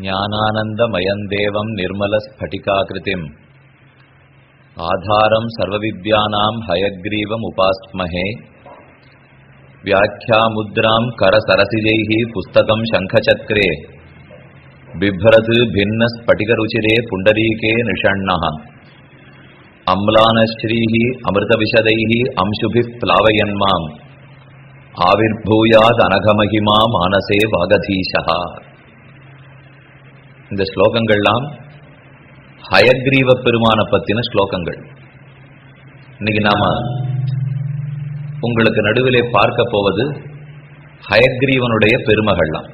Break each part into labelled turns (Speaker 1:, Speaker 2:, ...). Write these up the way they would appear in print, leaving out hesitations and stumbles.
Speaker 1: ஞானானந்தமயம் தேவம் நிர்மலஸ்படிகாகிருதிம் ஆதாரம் சர்வவித்யானாம் ஹயக்ரீவம் உபாஸ்மஹே வியாக்கியாமுத்ராம் கரசரசிஜைஹி புஸ்தகம் சங்கசக்ரே பிப்ரது பின்னஸ்படிகருச்சிரே புண்டரீகே நிஷண்ணः அம்லானஸ்ரீஹி அமிர்தவிசதைஹி அம்சுபிப் ப்ளாவயன்மாம் ஆவிர்பூயாத் அனகமகிமா மானசே வாகதீஷः. இந்த ஸ்லோகங்கள்லாம் ஹயக்ரீவ பெருமான பத்தின ஸ்லோகங்கள். இன்னைக்கு நாம உங்களுக்கு நடுவிலே பார்க்க போவது ஹயக்ரீவனுடைய பெருமகள்லாம்.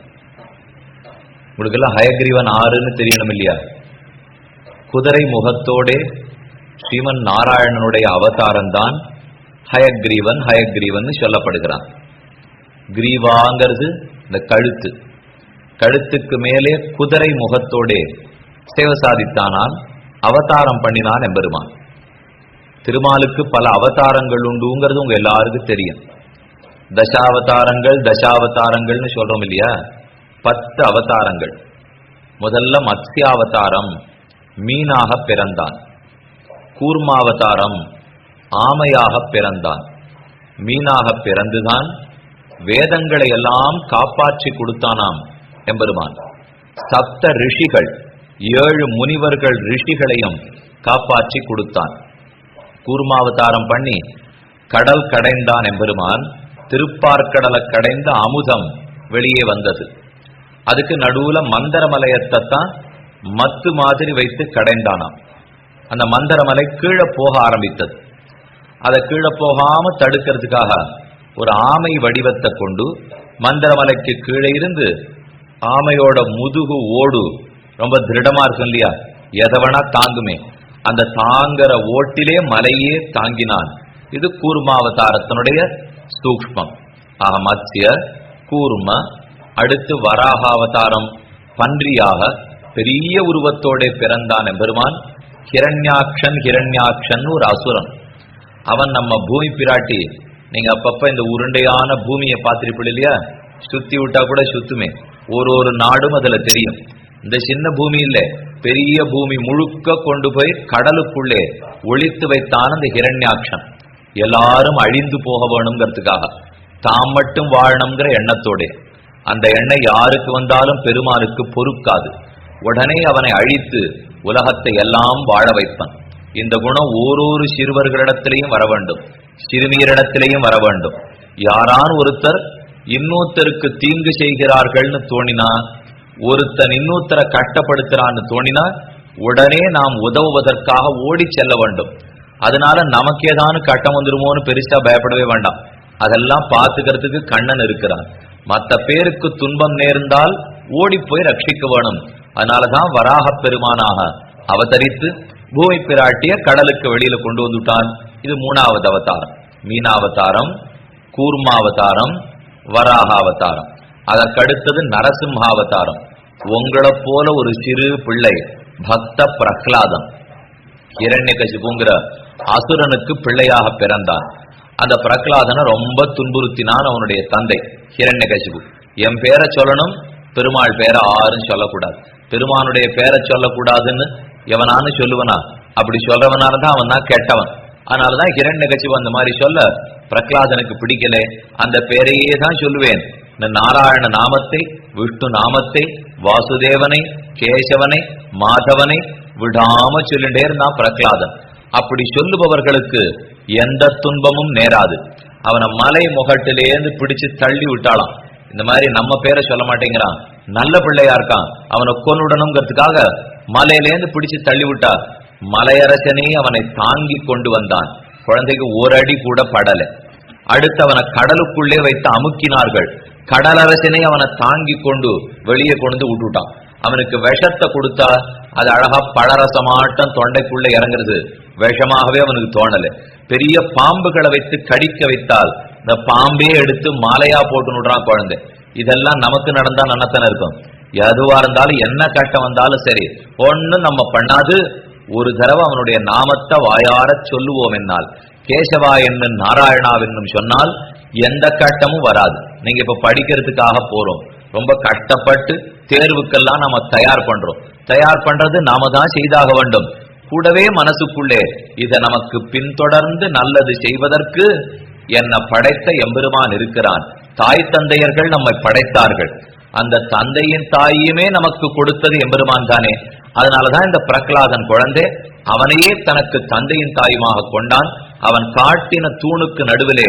Speaker 1: உங்களுக்கு எல்லாம் ஹயக்ரீவன் ஆறுன்னு தெரியணும் இல்லையா? குதிரை முகத்தோடே ஸ்ரீமன் நாராயணனுடைய அவதாரம் தான் ஹயக்ரீவன். ஹயக்ரீவன் சொல்லப்படுகிறான். கிரீவாங்கிறது இந்த கழுத்து, கழுத்துக்கு மேலே குதிரை முகத்தோடே சேவை சாதித்தானான், அவதாரம் பண்ணினான் எம்பெருமான். திருமாலுக்கு பல அவதாரங்கள் உண்டுங்கிறது உங்க எல்லாருக்கும் தெரியும். தசாவதாரங்கள்னு சொல்றோம் இல்லையா? 10 அவதாரங்கள். முதல்ல மத்ஸ்யாவதாரம், மீனாக பிறந்தான். கூர்மாவதாரம், ஆமையாக பிறந்தான். மீனாக பிறந்துதான் வேதங்களை எல்லாம் காப்பாற்றி கொடுத்தானாம் எம்பெருமான். சப்த ரிஷிகள், 7 முனிவர்கள் ரிஷிகளையும் காப்பாற்றி கொடுத்தான். கூர்மாவதாரம் பண்ணி கடல் கடைந்தான் எம்பெருமான். திருப்பார்கடலை கடைந்த அமுதம் வெளியே வந்தது. அதுக்கு நடுவுல மந்தரமலையத்தான் மத்து மாதிரி வைத்து கடைந்தானாம். அந்த மந்தரமலை கீழே போக ஆரம்பித்தது. அதை கீழே போகாம தடுக்கிறதுக்காக ஒரு ஆமை வடிவத்தை கொண்டு மந்தரமலைக்கு கீழே இருந்து, ஆமையோட முதுகு ஓடு ரொம்ப திருடமா இருக்கும் இல்லையா, எதவனா தாங்குமே, அந்த தாங்கற ஓட்டிலே மலையே தாங்கினான். இது கூர்மாவதாரத்தினுடைய சூக்ஷ்மம். ஆக மத்ஸ்ய, கூர்ம, அடுத்து வராகாவதாரம் பன்றியாக பெரிய உருவத்தோட பிறந்தான் எம்பெருமான். ஹிரண்யாக்ஷன் ஒரு அசுரன். அவன் நம்ம பூமி பிராட்டி. நீங்க அப்பப்ப இந்த உருண்டையான பூமியை பார்த்திருப்பீங்க இல்லையா? சுத்தி விட்டா கூட சுத்துமே. ஒரு நாடும் அதுல தெரியும். இந்த சின்ன பூமி இல்ல, பெரிய பூமி முழுக்க கொண்டு போய் கடலுக்குள்ளே ஒளித்து வைத்தான் அந்த ஹிரண்யாக்ஷன். எல்லாரும் அழிந்து போக வேணுங்கிறதுக்காக, தாம் மட்டும் வாழணுங்கிற எண்ணத்தோட. அந்த எண்ணெய் யாருக்கு வந்தாலும் பெருமானுக்கு பொறுக்காது. உடனே அவனை அழித்து உலகத்தை எல்லாம் வாழ வைப்பான். இந்த குணம் ஓரொரு சிறுவர்களிடத்திலையும் வர வேண்டும், சிறுமியரிடத்திலையும் வர வேண்டும். யாரான் ஒருத்தர் இன்னொருத்தருக்கு தீங்கு செய்கிறார்கள்னு தோணினா, ஒருத்தன் இன்னொருத்தரை கஷ்டப்படுத்துறான்னு தோணினா, உடனே நாம் உதவுவதற்காக ஓடி செல்ல வேண்டும். அதனால நமக்கு ஏதானு கட்டம் வந்துருமோன்னு பெருசா பயப்படவே வேண்டாம். அதெல்லாம் பார்த்துக்கிறதுக்கு கண்ணன் இருக்கிறான். மற்ற பேருக்கு துன்பம் நேர்ந்தால் ஓடி போய் ரட்சிக்க வேணும். அதனாலதான் வராக பெருமானாக அவதரித்து பூமி பிராட்டிய கடலுக்கு வெளியில கொண்டு வந்துட்டான். இது 3வது அவதாரம். மீனாவதாரம், கூர்மாவதாரம், வராகாவதாரம். அதற்கடுத்தது நரசிம்ஹாவதாரம். உங்களை போல ஒரு சிறு பிள்ளை பக்த பிரஹ்லாதன், ஹிரண்யகசிபுங்கிற அசுரனுக்கு பிள்ளையாக பிறந்தான். அந்த பிரஹ்லாதனை ரொம்ப துன்புறுத்தினான் அவனுடைய தந்தை ஹிரண்யகசிபு. என் பேரை சொல்லணும், பெருமாள் பேரை ஆறுன்னு சொல்லக்கூடாது, பெருமானுடைய பேரை சொல்லக்கூடாதுன்னு எவனான்னு சொல்லுவனா? அப்படி சொல்றவனாலதான் அவன் தான் கெட்டவன். அதனாலதான் ஹிரண்யகசிபு அந்த மாதிரி சொல்ல பிரஹ்லாதனுக்கு பிடிக்கல. அந்த பேரையே தான் சொல்லுவேன். இந்த நாராயண நாமத்தை, விஷ்ணு நாமத்தை, வாசுதேவனை, கேசவனை, மாதவனை விடாம சொல்லிட்டே இருந்தான் பிரஹ்லாதன். அப்படி சொல்லுபவர்களுக்கு எந்த துன்பமும் நேராது. அவனை மலை முகட்டிலேருந்து பிடிச்சு தள்ளி விட்டாளாம். இந்த மாதிரி நம்ம பேரை சொல்ல மாட்டேங்கிறான், நல்ல பிள்ளையா இருக்கான், அவனை கொன்னுடணுங்கிறதுக்காக மலையிலேருந்து பிடிச்சு தள்ளி விட்டா. மலையரசனே அவனை தாங்கி கொண்டு வந்தான். குழந்தைக்கு ஒரு அடி கூட படல. அடுத்து அவனை கடலுக்குள்ளே வைத்து அமுக்கினார்கள். கடலரசனே அவனை தாங்கி கொண்டு வெளியே கொண்டு விட்டுட்டான். அவனுக்கு விஷத்தை கொடுத்தா அது அழகா பழரசமாட்டம் தொண்டைக்குள்ள இறங்குறது. விஷமாகவே அவனுக்கு தோணல. பெரிய பாம்புகளை வைத்து கடிக்க வைத்தால் இந்த பாம்பே எடுத்து மாலையா போட்டு விடுறான் குழந்தை. இதெல்லாம் நமக்கு நடந்தா நன்னத்தானே இருக்கும். எதுவா இருந்தாலும் என்ன கஷ்டம் வந்தாலும் சரி, ஒன்னும் நம்ம பண்ணாது. ஒரு தடவை அவனுடைய நாமத்தை வாயார சொல்லுவோம் என்னால், கேசவா என்னும் நாராயணா என்னும் சொன்னால் எந்த கஷ்டமும் வராது. நீங்க இப்ப படிக்கிறதுக்காக போறோம், ரொம்ப கஷ்டப்பட்டு தேர்வுக்கெல்லாம் நாம தயார் பண்றோம். தயார் பண்றது நாம தான் செய்தாக வேண்டும். கூடவே மனசுக்குள்ளே இதை நமக்கு பின்தொடர்ந்து நல்லது செய்வதற்கு என்ன படைத்த எம்பெருமான் இருக்கிறான். தாய் தந்தையர்கள் நம்மை படைத்தார்கள். அந்த தந்தையின் தாயுமே நமக்கு கொடுத்தது எம்பெருமான் தானே. அதனாலதான் இந்த பிரகலாதன் குழந்தை அவனையே தனக்கு தந்தையின் தாயுமாக கொண்டான். அவன் காட்டின தூணுக்கு நடுவிலே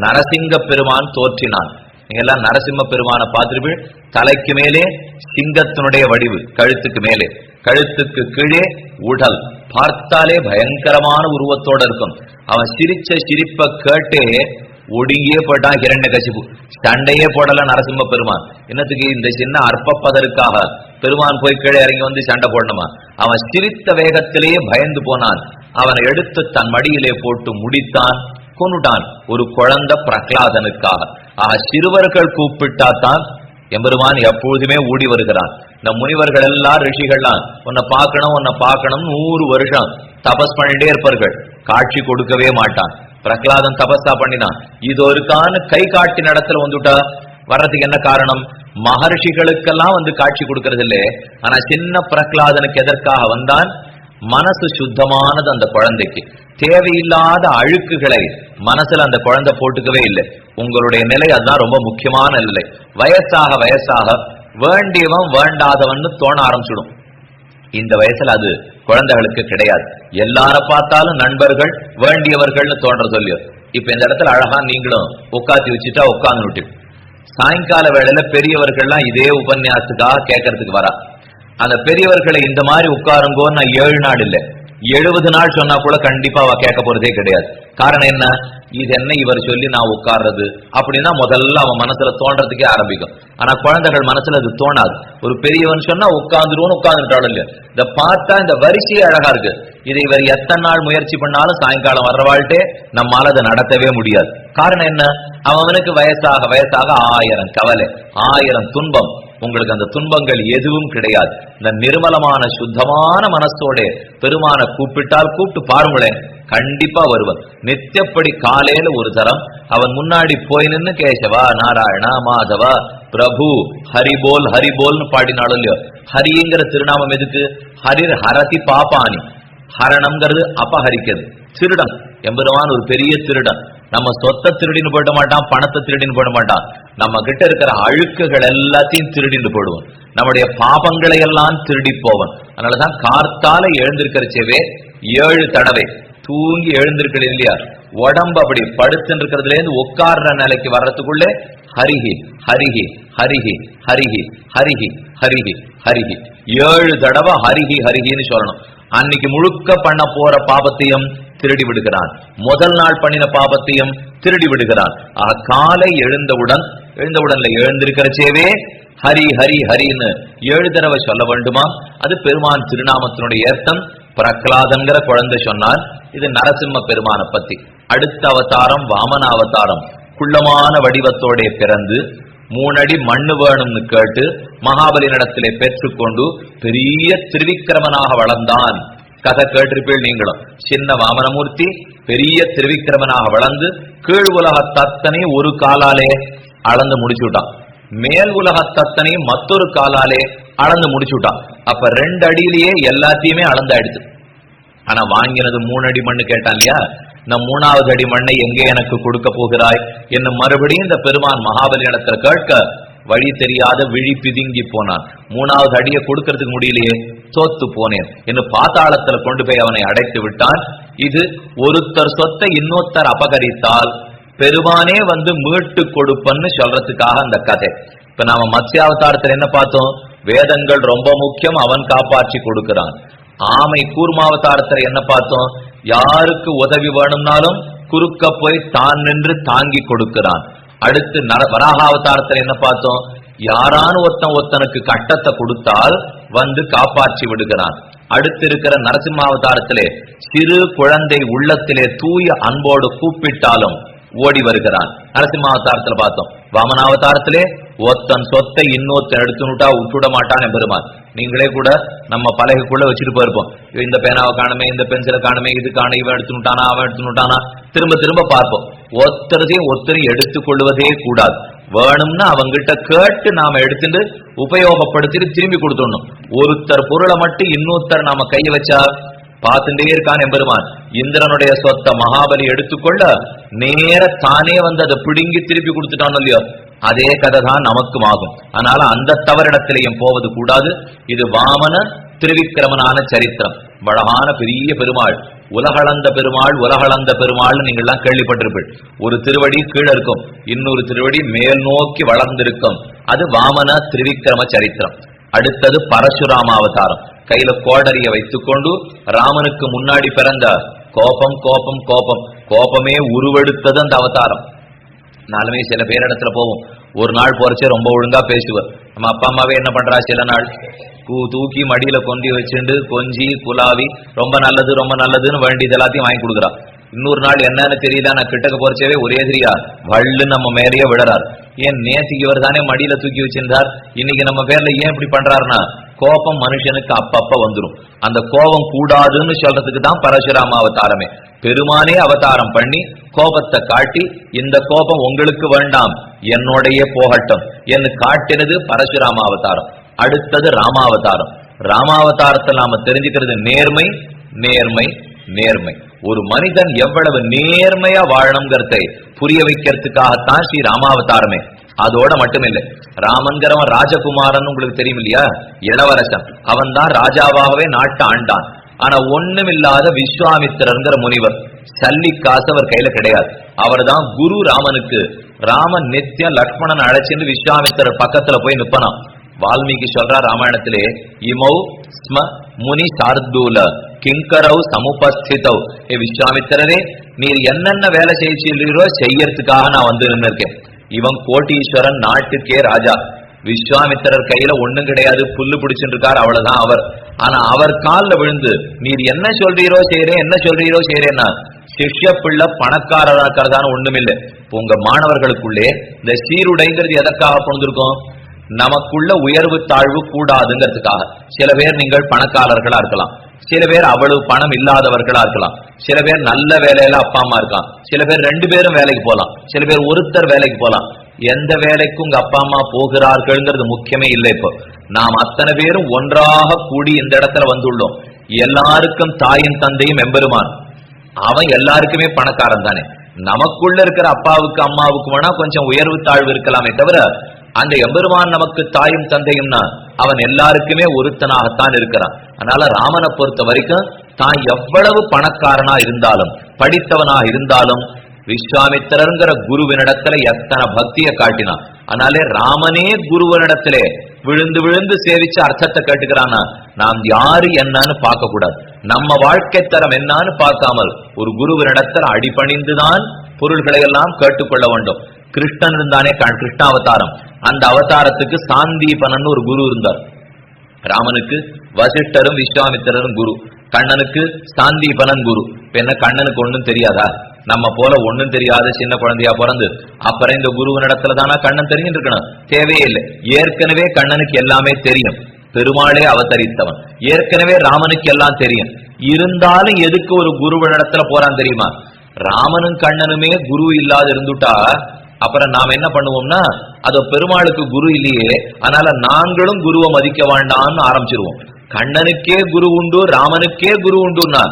Speaker 1: நரசிங்க பெருமான் தோற்றினான். நீங்க எல்லாம் நரசிம்ம பெருமான பார்த்திருப்பீர்கள். தலைக்கு மேலே சிங்கத்தினுடைய வடிவு, கழுத்துக்கு மேலே, கழுத்துக்கு கீழே உடல், பார்த்தாலே பயங்கரமான உருவத்தோட இருக்கும். அவன் சிரிச்ச சிரிப்ப கேட்டே ஒடுங்கியே போயிட்டான் ஹிரண்யகசிபு. சண்டையே போடல நரசிம்ம பெருமான். என்னத்துக்கு? இந்த சின்ன அற்பப்பதற்காக பெருமான் போய் கீழே இறங்கி வந்து சண்டை போடணுமா? அவன் சிரித்த வேகத்திலேயே பயந்து போனான். அவனை எடுத்து தன் மடியிலே போட்டு முடித்தான், கொண்டுட்டான். ஒரு குழந்தை பிரகலாதனுக்காக. சிறுவர்கள் கூப்பிட்டாத்தான் எம்பெருமான் எப்பொழுதுமே ஊடி வருகிறான். இந்த முனிவர்கள் எல்லாம் ரிஷிகள்லாம் உன்னை பார்க்கணும் 100 வருஷம் தபஸ் பண்ணிட்டே இருப்பார்கள். காட்சி கொடுக்கவே மாட்டான். பிரகலாதன் தபஸா பண்ணினான். இது ஒருக்கான கை காட்டி நடத்தல வந்துட்டா வர்றதுக்கு என்ன காரணம்? மகர்ஷிகளுக்கெல்லாம் வந்து காட்சி கொடுக்கறது இல்லை. ஆனா சின்ன பிரகலாதனுக்கு எதற்காக வந்தான்? மனசு சுத்தமானது அந்த குழந்தைக்கு. தேவையில்லாத அழுக்குகளை மனசுல அந்த குழந்தை போட்டுக்கவே இல்லை. உங்களுடைய நிலை அதுதான் ரொம்ப முக்கியமான நிலை. வயசாக வயசாக வேண்டியவன் வேண்டாதவன் தோண ஆரம்பிச்சிடும். இந்த வயசுல அது குழந்தைகளுக்கு கிடையாது. எல்லார பார்த்தாலும் நண்பர்கள் வேண்டியவர்கள்னு தோன்ற சொல்லியோ. இப்ப இந்த இடத்துல அழகா நீங்களும் உட்காத்தி வச்சுட்டா உட்கார்ந்து விட்டு சாயங்கால வேளையில பெரியவர்கள்லாம் இதே உபன்யாசத்துக்காக கேட்கறதுக்கு வரா. அந்த பெரியவர்களை இந்த மாதிரி உட்காருங்கோன்னு நான் 7 நாள் இல்லை 70 நாள் சொன்னா கூட கண்டிப்பா அவ கேட்க போறதே கிடையாது. காரணம் என்ன? இது என்ன இவர் சொல்லி நான் உட்கார்றது அப்படின்னா முதல்ல அவன் மனசுல தோன்றதுக்கே ஆரம்பிக்கும். ஆனா குழந்தைகள் மனசுல அது தோணாது. ஒரு பெரியவன் சொன்னா உட்கார்ந்துருவோன்னு உட்கார்ந்துட்டாலும் இல்லையா. இதை பார்த்தா இந்த வரிசையே அழகா இருக்கு. இதை இவர் எத்தனை நாள் முயற்சி பண்ணாலும் சாயங்காலம் வர்றவாழ்ட்டே நம்மால அதை நடத்தவே முடியாது. காரணம் என்ன? அவனுக்கு வயசாக வயசாக 1000 கவலை, 1000 துன்பம். உங்களுக்கு அந்த துன்பங்கள் எதுவும் கிடையாது. இந்த நிர்மலமான சுத்தமான மனசோட பெருமான கூப்பிட்டு பாருங்களேன், கண்டிப்பா வருவன். நித்தியப்படி காலையில ஒரு தரம் அவன் முன்னாடி போய் நின்று கேசவா நாராயணா மாதவா பிரபு ஹரிபோல் ஹரிபோல்னு பாடினாலும் இல்லையோ. ஹரிங்கிற திருநாமம் எதுக்கு? ஹரிர் ஹரதி பாப்பானி. ஹரணம்ங்கிறது அபஹரிக்கிறது, திருடன். எம்பெருமான் ஒரு பெரிய திருடன். நம்ம சொத்தை திருடின்னு போயிட மாட்டான், பணத்தை திருடின்னு போயிட மாட்டான். நம்ம கிட்ட இருக்கிற அழுக்குகள் எல்லாத்தையும் திருடின்னு போடுவோம். நம்முடைய பாபங்களை எல்லாம் திருடி போவன். அதனாலதான் கார்த்தால எழுந்திருக்கிறச்சவே 7 தடவை தூங்கி எழுந்திருக்கிறது இல்லையா, உடம்பு அப்படி படுத்துன்னு இருக்கிறதுல இருந்து உட்கார்ற நிலைக்கு வர்றதுக்குள்ளே ஹரிஹி ஹரிஹி ஹரிஹி ஹரிஹி ஹரிஹி ஹரிஹி ஹரிஹி 7 தடவை ஹரிஹி ஹரிஹின்னு சொல்லணும். அன்னைக்கு முழுக்க பண்ண போற பாபத்தையும் திருடி விடுகிறான். முதல் நாள் பண்ணின பாபத்தையும் திருடி விடுகிறான். காலை எழுந்தவுடன்ல எழுந்திருக்கிறச்சேவே ஹரி ஹரி ஹரின்னு 7 தடவை சொல்ல வேண்டுமா? அது பெருமான் திருநாமத்தினுடைய ஏற்றம். பிரகலாதன்கிற குழந்தை சொன்னான். இது நரசிம்ம பெருமான பத்தி. அடுத்த அவதாரம் வாமன அவதாரம். குள்ளமான வடிவத்தோட பிறந்து 3 அடி மண்ணு வேணும்னு கேட்டு மகாபலி நடத்திலே பெற்றுக்கொண்டு பெரிய திருவிக்கிரமனாக வளர்ந்தான். கதை கேட்டிருப்பீள் நீங்களும். சின்ன வாமனமூர்த்தி பெரிய திருவிக்கிரமனாக வளர்ந்து கீழ் உலகத்தத்தனை ஒரு காலாலே அளந்து முடிச்சுட்டான். மேல் உலகத்தத்தனை மற்றொரு காலாலே அளந்து முடிச்சுட்டான். அப்ப 2 அடியிலேயே எல்லாத்தையுமே அளந்தாயிடுச்சு. ஆனா வாங்கினது 3 அடி மண்ணு கேட்டான் இல்லையா. இந்த 3வது அடி மண்ணை எங்கே எனக்கு கொடுக்க போகிறாய் என்ன மறுபடியும் இந்த பெருமான் மகாபலி இடத்துல கேட்க வழி தெரியாத விழி பிதுங்கி போனான். 3வது அடியை கொடுக்கறதுக்கு முடியலையே, தோத்து போனேன் என்று பாதாளத்துல கொண்டு போய் அவனை அடைத்து விட்டான். இது ஒருத்தர் சொத்தை இன்னொருத்தர் அபகரித்தால் பெருமானே வந்து மீட்டு கொடுப்பன்னு சொல்றதுக்காக அந்த கதை. இப்ப நாம மத்ஸ்யாவதாரத்துல என்ன பார்த்தோம்? வேதங்கள் ரொம்ப முக்கியம், அவன் காப்பாற்றி கொடுக்கிறான். ஆமை கூர்மாவதாரத்துல என்ன பார்த்தோம்? யாருக்கு உதவி வேணும்னாலும் குறுக்க போய் தான் நின்று தாங்கி கொடுக்கிறான். அடுத்து வராகாவதாரத்துல என்ன பார்த்தோம்? யாரான ஒருத்தனுக்கு கட்டத்தை கொடுத்தால் வந்து காப்பாற்றி விடுகிறான். அடுத்து இருக்கிற நரசிம்மாவதாரத்திலே சிறு குழந்தை உள்ளத்திலே தூய அன்போடு கூப்பிட்டாலும் ஓடி வருகிறான். நரசிம்மாவதாரத்துல பார்த்தோம். வாமனாவதாரத்திலே ஒத்தன் சொத்தை இன்னொருத்தன் எடுத்துனுட்டா விட்டுட மாட்டான் பெருமான். நீங்களே கூட நம்ம பலகைக்குள்ள வச்சுட்டு போயிருப்போம். இந்த பேனாவை காணுமே, இந்த பென்சிலை காணுமே, இது காண, இவன் எடுத்துனுட்டானா, அவன் எடுத்துனுட்டானா, திரும்ப திரும்ப பார்ப்போம். ஒருத்தரையும் எடுத்துக்கொள்வதே கூடாது. வேணும்னா அவங்கிட்ட கேட்டு நாம எடுத்துட்டு உபயோகப்படுத்திட்டு திரும்பி கொடுத்துடணும். ஒருத்தர் பொருளை மட்டும் இன்னொருத்தர் நாம கைய வச்சா பார்த்துட்டே இருக்கான் எம்பெருமான். இந்திரனுடைய சொத்த மகாபலி எடுத்துக்கொள்ள நேர தானே வந்து அதை பிடுங்கி திருப்பி கொடுத்துட்டான் இல்லையோ, அதே கதை தான் நமக்கும் ஆகும். அதனால அந்த தவறிடத்திலையும் போவது கூடாது. இது வாமன திருவிக்கிரமனான சரித்திரம். அழகான பெரிய பெருமாள், உலகளந்த பெருமாள், உலகளந்த பெருமாள் நீங்க எல்லாம் கேள்விப்பட்டிருப்பீள். ஒரு திருவடி கீழே இருக்கும், இன்னொரு திருவடி மேல் நோக்கி வளர்ந்திருக்கும். அது வாமன திருவிக்கிரம சரித்திரம். அடுத்தது பரசுராம அவதாரம். கையில கோடரிய வைத்துக் கொண்டு ராமனுக்கு முன்னாடி பிறந்த கோபம் கோபம் கோபம் கோபமே உருவெடுத்தது அந்த அவதாரம். நாலுமே சில பேரிடத்துல போவோம், ஒரு நாள் போறச்சே ரொம்ப ஒழுங்கா பேசுவார். நம்ம அப்பா அம்மாவே என்ன பண்றா, சில நாள் தூக்கி மடியில கொண்டி வச்சுண்டு கொஞ்சி குலாவி ரொம்ப நல்லது ரொம்ப நல்லதுன்னு வேண்டியது எல்லாத்தையும் வாங்கி கொடுக்குறா. இன்னொரு நாள் என்னன்னு தெரியல, நான் கிட்டக்க போறச்சவே ஒரே தெரியா வள்ளு நம்ம மேலேயே விடுறார். ஏன் நேற்றுக்கு இவர் தானே மடியில தூக்கி வச்சிருந்தார், இன்னைக்கு நம்ம பேர்ல ஏன் இப்படி பண்றாருன்னா கோபம் மனுஷனுக்கு அப்பப்ப வந்துடும். அந்த கோபம் கூடாதுன்னு சொல்றதுக்கு தான் பரசுராம அவதாரமே. பெருமானே அவதாரம் பண்ணி கோபத்தை காட்டி இந்த கோபம் உங்களுக்கு வேண்டாம் என்னோடைய போகட்டும் என்று காட்டினது பரசுராம அவதாரம். அடுத்தது ராமாவதாரம். ராமாவதாரத்தில் நாம தெரிஞ்சுக்கிறது நேர்மை நேர்மை நேர்மை. ஒரு மனிதன் எவ்வளவு நேர்மையா வாழணுங்கிறதை புரிய வைக்கிறதுக்காகத்தான் ஸ்ரீ ராமாவதாரமே. அதோட மட்டுமில்லை, ராமன்கிறவன் ராஜகுமாரன் உங்களுக்கு தெரியும் இல்லையா, இளவரசன். அவன் தான் ராஜாவாகவே நாட்டை ஆண்டான். ஆனா ஒண்ணுமில்லாத விஸ்வாமித்திரங்கிற முனிவர், சல்லி காசு அவர் கையில கிடையாது. அவர் தான் குரு ராமனுக்கு. ராமன் நித்தியம் லக்ஷ்மணன் அழைச்சிட்டு விஸ்வாமித்திரர் பக்கத்துல போய் நிப்பனான். வால்மீகி சொல்றார் ராமாயணத்திலே, இமௌ ஸ்ம முனி சார்தூல கிங்கரவ் சமுபஸ்திதவ். விஸ்வாமித்திரரே, நீர் என்னென்ன வேலை செய்யறீரோ செய்யறதுக்காக நான் வந்து நின்று இருக்கேன். இவன் கோட்டீஸ்வரன், நாட்டுக்கே ராஜா. விஸ்வாமித்திரர் கையில ஒண்ணும் கிடையாது, புல்லு பிடிச்சுட்டு இருக்கார், அவ்வளவுதான் அவர். ஆனா அவர் காலில் விழுந்து நீர் என்ன சொல்றீரோ செய்யறேன், என்ன சொல்றீரோ செய்யறேன்னா சிஷ்ய பிள்ளை பணக்காரராக்கிறதான ஒண்ணுமில்லை. உங்க மாணவர்களுக்குள்ளே இந்த சீருடைங்கிறது எதற்காக கொண்டிருக்கோம், நமக்குள்ள உயர்வு தாழ்வு கூடாதுங்கிறதுக்காக. சில பேர் நீங்கள் பணக்காரர்களா இருக்கலாம், சில பேர் அவ்வளவு பணம் இல்லாதவர்களா இருக்கலாம், சில பேர் நல்ல வேலையில அப்பா அம்மா இருக்கான், சில பேர் ரெண்டு பேரும் வேலைக்கு போலாம், சில பேர் ஒருத்தர் வேலைக்கு போலாம். எந்த வேலைக்கும் உங்க அப்பா அம்மா போகிறார்கள்ங்கிறது முக்கியமே இல்லை. இப்போ நாம் அத்தனை பேரும் ஒன்றாக கூடி இந்த இடத்துல வந்துள்ளோம். எல்லாருக்கும் தாயின் தந்தையும் எம்பெருமான். அவன் எல்லாருக்குமே பணக்காரன் தானே. நமக்குள்ள இருக்கிற அப்பாவுக்கு அம்மாவுக்கு வேணா கொஞ்சம் உயர்வு தாழ்வு இருக்கலாமே தவிர, அந்த எம்பெருமான் நமக்கு தாயும் தந்தையும்னா அவன் எல்லாருக்குமே ஒருத்தனாகத்தான் இருக்கிறான். அதனால ராமனை பொறுத்த வரைக்கும் தான் எவ்வளவு பணக்காரனா இருந்தாலும் படித்தவனா இருந்தாலும் விஸ்வாமித்திரங்கிற குருவினிடத்துல எத்தனை பக்தியை காட்டினான். அதனாலே ராமனே குருவனிடத்திலே விழுந்து விழுந்து சேவிச்சு அர்த்தத்தை கேட்டுக்கிறானா, நாம் யாரு என்னன்னு பார்க்க கூடாது, நம்ம வாழ்க்கை தரம் என்னன்னு பார்க்காமல் ஒரு குருவினிடத்தில் அடிபணிந்துதான் பொருள்களை எல்லாம் கேட்டுக்கொள்ள வேண்டும். கிருஷ்ணன் இருந்தானே கிருஷ்ணாவதாரம், அந்த அவதாரத்துக்கு சாந்தீபனன் ஒரு குரு இருந்தார். ராமனுக்கு வசிஷ்டரும் விஸ்வாமித்திரரும் குரு, கண்ணனுக்கு சாந்தீபனன் குரு. என்ன கண்ணனுக்கு ஒண்ணும் தெரியாதா, நம்ம போல ஒண்ணும் தெரியாத சின்ன குழந்தையா பிறந்து அப்புறம் இந்த குருவனிடத்துல தானா கண்ணன் தெரிஞ்சுட்டு இருக்கணும், தேவையே இல்லை. ஏற்கனவே கண்ணனுக்கு எல்லாமே தெரியும், பெருமாளே அவதரித்தவன். ஏற்கனவே ராமனுக்கு எல்லாம் தெரியும். இருந்தாலும் எதுக்கு ஒரு குருவனிடத்துல போறான் தெரியுமா, ராமனும் கண்ணனுமே குரு இல்லாத இருந்துட்டா அப்புறம் நாம் என்ன பண்ணுவோம்னா, அதோ பெருமாளுக்கு குரு இல்லையே, அதனால நாங்களும் குருவை மதிக்க வேண்டாம்னு ஆரம்பிச்சிருவோம். கண்ணனுக்கே குரு உண்டு, ராமனுக்கே குரு உண்டுன்னா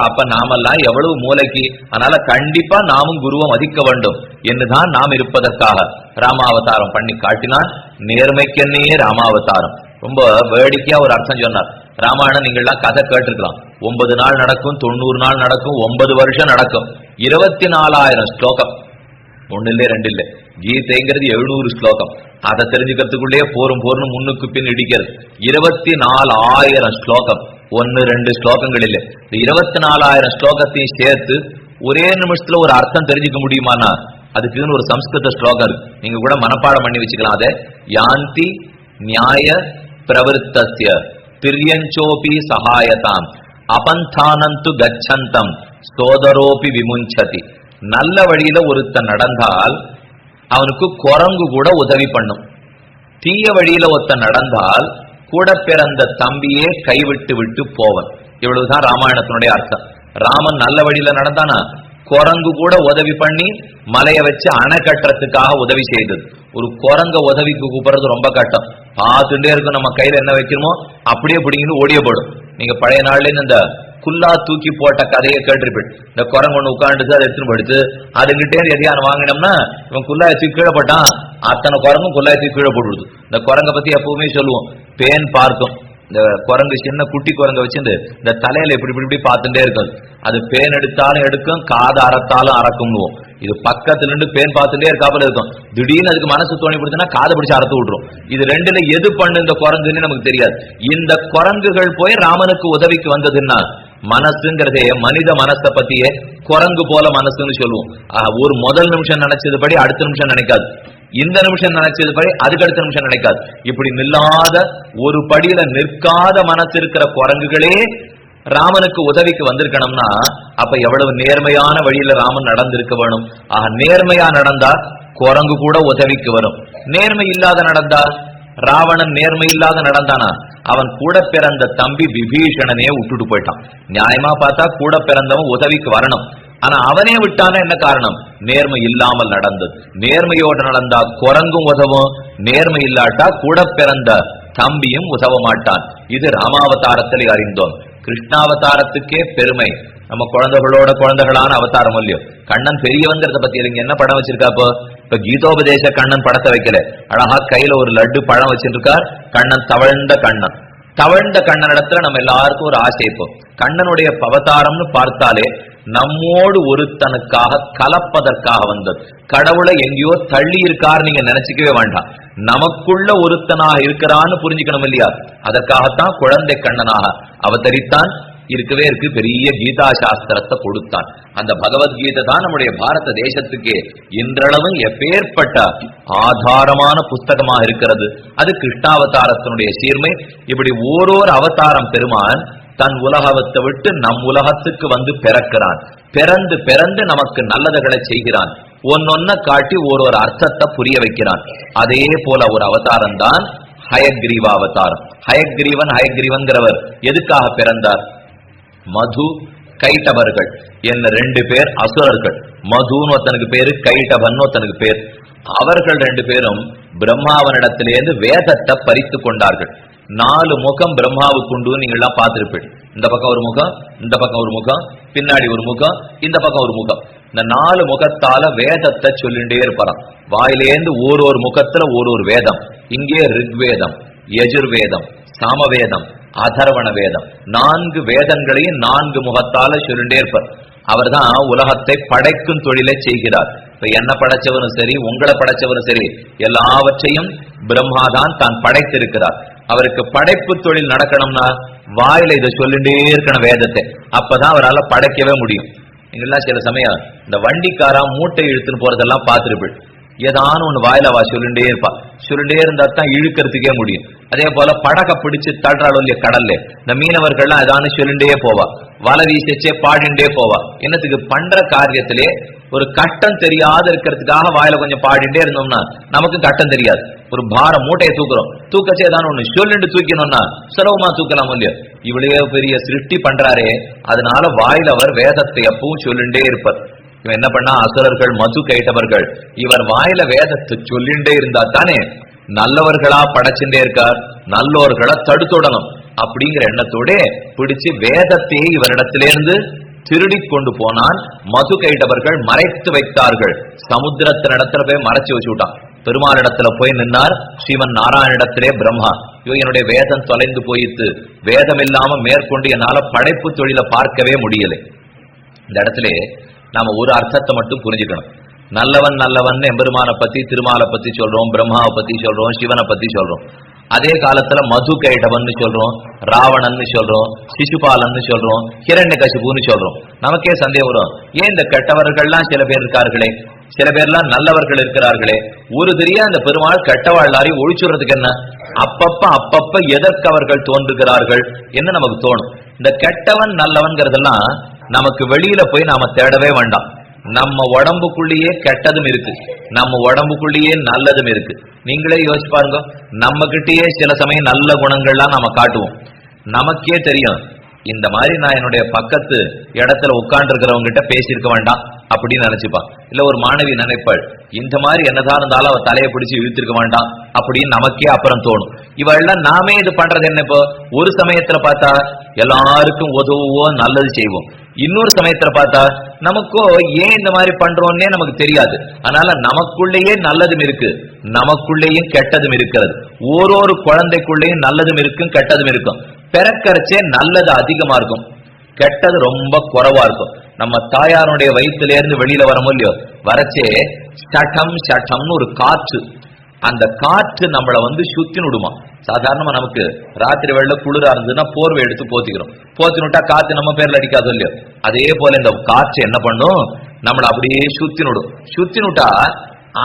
Speaker 1: அப்ப நாமெல்லாம் எவ்வளவு மூளைக்கு. அதனால கண்டிப்பா நாமும் குருவை மதிக்க வேண்டும் என்றுதான் நாம் இருப்பதற்காக ராமாவதாரம் பண்ணி காட்டினான். நேர்மைக்கென்னே ராமாவதாரம். ரொம்ப வேடிக்கையா ஒரு அர்த்தம் சொன்னார். ராமாயணம் நீங்கள்லாம் கதை கேட்டிருக்கலாம். 9 நாள் நடக்கும், 90 நாள் நடக்கும், 9 வருஷம் நடக்கும், 24,000 ஸ்லோகம். ஒன்னு இல்லை ரெண்டு இல்லை, கீதைங்கிறது 700 ஸ்லோகம். அதை தெரிஞ்சுக்கிறதுக்குள்ளே போரும் போர்னு முன்னுக்கு பின் இடிக்கிறது. 24,000 ஸ்லோகம், 1-2 ஸ்லோகங்கள் இல்லை. இந்த 24,000 ஸ்லோகத்தையும் சேர்த்து ஒரே நிமிஷத்துல ஒரு அர்த்தம் தெரிஞ்சுக்க முடியுமானா அதுக்குன்னு ஒரு சம்ஸ்கிருத ஸ்லோகம் இருக்கு, நீங்க கூட மனப்பாடம் பண்ணி வச்சுக்கலாம். அதை யாந்தி நியாய பிரவருத்தஸ்ய திரியஞ்சோபி சகாயதாம் அபந்தானந்து கச்சந்தம் சோதரோபி விமுஞ்சதி. நல்ல வழியில ஒருத்தன் நடந்தால் அவனுக்கு குரங்கு கூட உதவி பண்ணும். தீய வழியில ஒருத்தன் நடந்தால் கூட பிறந்த தம்பியே கைவிட்டு விட்டு போவன். இவ்வளவுதான் ராமாயணத்தினுடைய அர்த்தம். ராமன் நல்ல வழியில நடந்தானா குரங்கு கூட உதவி பண்ணி மலையை வச்சு அணை கட்டுறதுக்காக உதவி செய்தது. ஒரு குரங்க உதவிக்கு கூப்பிடுறது ரொம்ப கஷ்டம். பார்த்துட்டே இருக்கும், நம்ம கையில என்ன வைக்கிறோமோ அப்படியே பிடிங்கிட்டு ஓடிய போடும். நீங்க பழைய நாள்ல இந்த குல்லா தூக்கி போட்ட கதையை கேட்டிருப்பேன். இந்த குரங்கு ஒண்ணு உட்காந்துட்டு அதை எடுத்துன்னு போடுத்து அதுகிட்டே எதையான வாங்கினோம்னா இவன் குல்லாய தூக்கி கீழே போட்டான், அத்தனை குரங்கும் குல்லாய தூக்கி கீழே போட்டுடுது. இந்த குரங்கை பத்தி எப்பவுமே சொல்லுவோம், பேன் பார்க்கும். இந்த குரங்கு சின்ன குட்டி குரங்கை வச்சுட்டு இந்த தலையில இப்படி இப்படி இப்படி பார்த்துட்டே இருக்கும். அது பேன் எடுத்தாலும் எடுக்கும், காதை அறத்தாலும் அறக்கும்னுவோம். இது பக்கத்துல இருந்து பேன் பார்த்துட்டே இருக்காப்புல இருக்கும். திடீர்னு அதுக்கு மனசு தோணி பிடிச்சுன்னா காதை பிடிச்சு அறுத்து விட்டுரும். இது ரெண்டுல எது பண்ணு இந்த குரங்குன்னு நமக்கு தெரியாது. இந்த குரங்குகள் போய் ராமனுக்கு உதவிக்கு வந்ததுன்னா மனசுங்கிறதே மனித மனசை பத்தியே குரங்கு போல மனசுன்னு சொல்லுவோம். ஒரு முதல் நிமிஷம் நினைச்சதுபடி அடுத்த நிமிஷம் நினைக்காது, இந்த நிமிஷம் நினைச்சதுபடி அதுக்கு அடுத்த நிமிஷம் நினைக்காது. இப்படி நில்லாத ஒரு படியில நிற்காத மனசு இருக்கிற குரங்குகளே ராமனுக்கு உதவிக்கு வந்திருக்கணும்னா அப்ப எவ்வளவு நேர்மையான வழியில ராமன் நடந்திருக்க வேணும். நேர்மையா நடந்தா குரங்கு கூட உதவிக்கு வரும். நேர்மை இல்லாத நடந்தா, ராவணன் நேர்மை இல்லாத நடந்தானா அவன் கூட பிறந்த தம்பி விபீஷணனே விட்டுட்டு போயிட்டான். நியாயமா பார்த்தா கூட பிறந்தவன் உதவிக்கு வரணும், ஆனா அவனே விட்டான என்ன காரணம்? நேர்மை இல்லாமல் நடந்தது. நேர்மையோடு நடந்தா குரங்கும் உதவும், நேர்மை இல்லாட்டா கூட பிறந்த தம்பியும் உதவ மாட்டான். இது ராமாவதாரத்தில் அறிந்தோம். கிருஷ்ணாவதாரத்துக்கே பெருமை. நம்ம குழந்தைகளோட குழந்தைகளான அவதாரம் இல்லையோ. கண்ணன் பெரியவங்கிறத பத்தி இல்லைங்க என்ன படம் வச்சிருக்காப்போ? இப்ப கீதோபதேச கண்ணன் படத்தை வைக்கல, அழகா கையில ஒரு லட்டு பழம் வச்சிருக்கார். கண்ணன் தவழ்ந்த கண்ணன். தவழ்ந்த கண்ணன் இடத்துல நம்ம எல்லாருக்கும் ஒரு ஆசை. இப்போ கண்ணனுடைய அவதாரம்னு பார்த்தாலே நம்மோடு ஒருத்தனுக்காக கலப்பதற்காக வந்தது. கடவுளை எங்கேயோ தள்ளி இருக்காரு நீங்க நினைச்சுக்கவே வேண்டாம், நமக்குள்ள ஒருத்தனாக இருக்கிறான்னு புரிஞ்சுக்கணும் இல்லையா? அதற்காகத்தான் குழந்தை கண்ணனாக அவதரித்தான். இருக்கவே இருக்கு, பெரிய கீதா சாஸ்திரத்தை கொடுத்தான். அந்த பகவத்கீதை தான் நம்முடைய பாரத தேசத்துக்கே இன்றளவும் எப்பேற்பட்ட ஆதாரமான புஸ்தகமாக இருக்கிறது. அது கிருஷ்ணாவதாரத்தினுடைய சீர்மை. இப்படி ஓரோரு அவதாரம் பெருமான் தன் உலகத்தை விட்டு நம் உலகத்துக்கு வந்து பிறக்கிறான். பிறந்து பிறந்து நமக்கு நல்லதுகளை செய்கிறான். ஒன்னொன்ன காட்டி ஒரு அர்த்தத்தை புரிய வைக்கிறான். அதே போல ஒரு அவதாரம் தான் ஹயக்ரீவ அவதாரம். ஹயக்ரீவன்கிறவர் எதுக்காக பிறந்தார்? மது கைட்டவர்கள் என்ன ரெண்டு பேர் அசுரர்கள். மதுன்னு ஒருத்தனுக்கு பேரு, கைட்டவன் ஒருத்தனுக்கு பேர். அவர்கள் ரெண்டு பேரும் பிரம்மாவனிடத்திலேருந்து வேதத்தை பறித்து கொண்டார்கள். 4 முகம் பிரம்மாவுக்கு உண்டு. நீங்க எல்லாம் பார்த்திருப்பீங்க. இந்த பக்கம் ஒரு முகம், இந்த பக்கம் ஒரு முகம், பின்னாடி ஒரு முகம், இந்த பக்கம் ஒரு முகம். இந்த 4 முகத்தால வேதத்தை சொல்லிண்டே இருப்பாராம். வாயிலேந்து ஒரு முகத்துல ஒரு வேதம். இங்கே ரிக்வேதம், யஜுர்வேதம், சாமவேதம், அதர்வண வேதம். 4 வேதங்களையும் 4 முகத்தால சொல்லிண்டே இருப்பார். அவர் தான் உலகத்தை படைக்கும் தொழிலை செய்கிறார். இப்ப என்ன படைச்சவரும் சரி, உங்களை படைச்சவரும் சரி, எல்லாவற்றையும் பிரம்மாதான் தான் படைத்திருக்கிறார். அவருக்கு படைப்பு தொழில் நடக்கணும்னா வாயில இதை சொல்லிட்டே இருக்கணும் வேதத்தை. அப்பதான் அவரால் படைக்கவே முடியும். நீங்கெல்லாம் சில சமயம் இந்த வண்டிக்காரா மூட்டை இழுத்துன்னு போறதெல்லாம் பார்த்துருப்பீள். ஏதானு ஒண்ணு வாயில வா சொல்லிட்டே இருப்பா. சொல்லிட்டே இருந்தா தான் இழுக்கிறதுக்கே முடியும். அதே போல படகை பிடிச்சு தள்ளுறாள் இல்லையா கடல்ல, இந்த மீனவர்கள்லாம் ஏதானு சொல்லிண்டே போவா, வலை வீசிச்சே பாடிண்டே போவா. என்னத்துக்கு? பண்ற காரியத்திலே ஒரு கட்டம் தெரியாத இருக்கிறதுக்காக வாயில கொஞ்சம் பாடிண்டே இருந்தோம்னா நமக்கு கட்டம் தெரியாது. ஒரு பாரம் மூட்டையை தூக்குறோம், தூக்கச்சே ஏதானு ஒண்ணு சொல்லிட்டு தூக்கணும்னா சுலபமா தூக்கலாம் இல்லையோ. இவ்வளவு பெரிய சிருஷ்டி பண்றாரே, அதனால வாயில அவர் வேதத்தை எப்பவும் சொல்லிண்டே இருப்பார். இவன் என்ன பண்ணா, அசுரர்கள் மது கைட்டவர்கள், இவர் வாயில வேதத்தை சொல்லிண்டே இருந்தா தானே நல்லவர்களா படைச்சுட்டே இருக்கார், நல்லோர்களை தடுத்துடணும் அப்படிங்கிற எண்ணத்தோட பிடிச்சு வேதத்தையே இவரிடத்திலிருந்து திருடி கொண்டு போனான். மது கைட்டவர்கள் மறைத்து வைத்தார்கள். சமுத்திரத்தினிடத்துல போய் மறைச்சு வச்சு விட்டான். பெருமாள் இடத்துல போய் நின்னார். ஸ்ரீமன் நாராயணிடத்திலே பிரம்மா, என்னுடைய வேதம் தொலைந்து போயிட்டு, வேதம் இல்லாம மேற்கொண்டு என்னால படைப்பு தொழிலை பார்க்கவே முடியலை. இந்த இடத்துல நாம ஒரு அர்த்தத்தை மட்டும் புரிஞ்சுக்கணும். நல்லவன் நல்லவன் எம்பெருமானை பத்தி திருமாலை பத்தி சொல்றோம், பிரம்மாவை பத்தி சொல்றோம், சிவனை பத்தி சொல்றோம். அதே காலத்துல மது கைடவன் சொல்றோம், ராவணன் சொல்றோம், சிசுபாலன் சொல்றோம், ஹிரண்யகசிபுன்னு சொல்றோம். நமக்கே சந்தேகம் வரும், ஏன் இந்த கெட்டவர்கள்லாம் சில பேர் இருக்கார்களே, சில பேர்லாம் நல்லவர்கள் இருக்கிறார்களே, ஒரு தெரியா அந்த பெருமாள் கெட்டவாள் எல்லாரையும் ஒழிச்சுறதுக்கு என்ன? அப்பப்ப எதற்கு அவர்கள் தோன்றுகிறார்கள் என்ன நமக்கு தோணும். இந்த கெட்டவன் நல்லவன்கிறதெல்லாம் நமக்கு வெளியில போய் நாம தேடவே வேண்டாம். நம்ம உடம்புக்குள்ளேயே கெட்டதும் இருக்கு, நம்ம உடம்புக்குள்ளேயே நல்லதும் இருக்கு. நீங்களே யோசிச்சு பாருங்க, நம்ம கிட்டயே சில சமயம் நல்ல குணங்கள்லாம் நாம காட்டுவோம். நமக்கே தெரியும் இந்த மாதிரி நான் என்னுடைய பக்கத்து இடத்துல உட்கார்ந்து இருக்கிறவங்க கிட்ட பேசியிருக்க வேண்டாம் அப்படின்னு நினைச்சுப்பான். இல்ல ஒரு மாணவி நினைப்பாள், இந்த மாதிரி என்னதான் இருந்தாலும் அவ தலையை பிடிச்சு இழுத்திருக்க வேண்டாம் அப்படின்னு நமக்கே அப்புறம் தோணும். இவெல்லாம் நாமே இது பண்றது என்ன? இப்போ ஒரு சமயத்துல பார்த்தா எல்லாருக்கும் உதவுவோம், நல்லது செய்வோம். இன்னொரு சமயத்துல பார்த்தா நமக்கோ ஏன் இந்த மாதிரி பண்றோம்னே நமக்கு தெரியாது. அதனால நமக்குள்ளேயே நல்லதும் இருக்கு, நமக்குள்ளேயும் கெட்டதும் இருக்கிறது. ஒரு குழந்தைக்குள்ளேயும் நல்லதும் இருக்கும், கெட்டதும் இருக்கும். பிறக்கரைச்சே நல்லது அதிகமா இருக்கும், கெட்டது ரொம்ப குறைவா இருக்கும். நம்ம தாயாருடைய வயிற்றுல இருந்து வெளியில வரமோ இல்லையோ, வரச்சே சட்டம் சட்டம்னு ஒரு காற்று, அந்த காற்று நம்மளை சுத்தி விடுமா. சாதாரணமா நமக்கு ராத்திரி வேளையில குளிரா இருந்ததுன்னா போர்வை எடுத்து போத்திக்கிறோம், போத்தினுட்டா காத்து நம்ம பேர்ல அடிக்காதோ இல்லையோ. அதே போல இந்த காற்று என்ன பண்ணும், நம்மளை அப்படியே சுத்தி விடும். சுத்தி விட்டா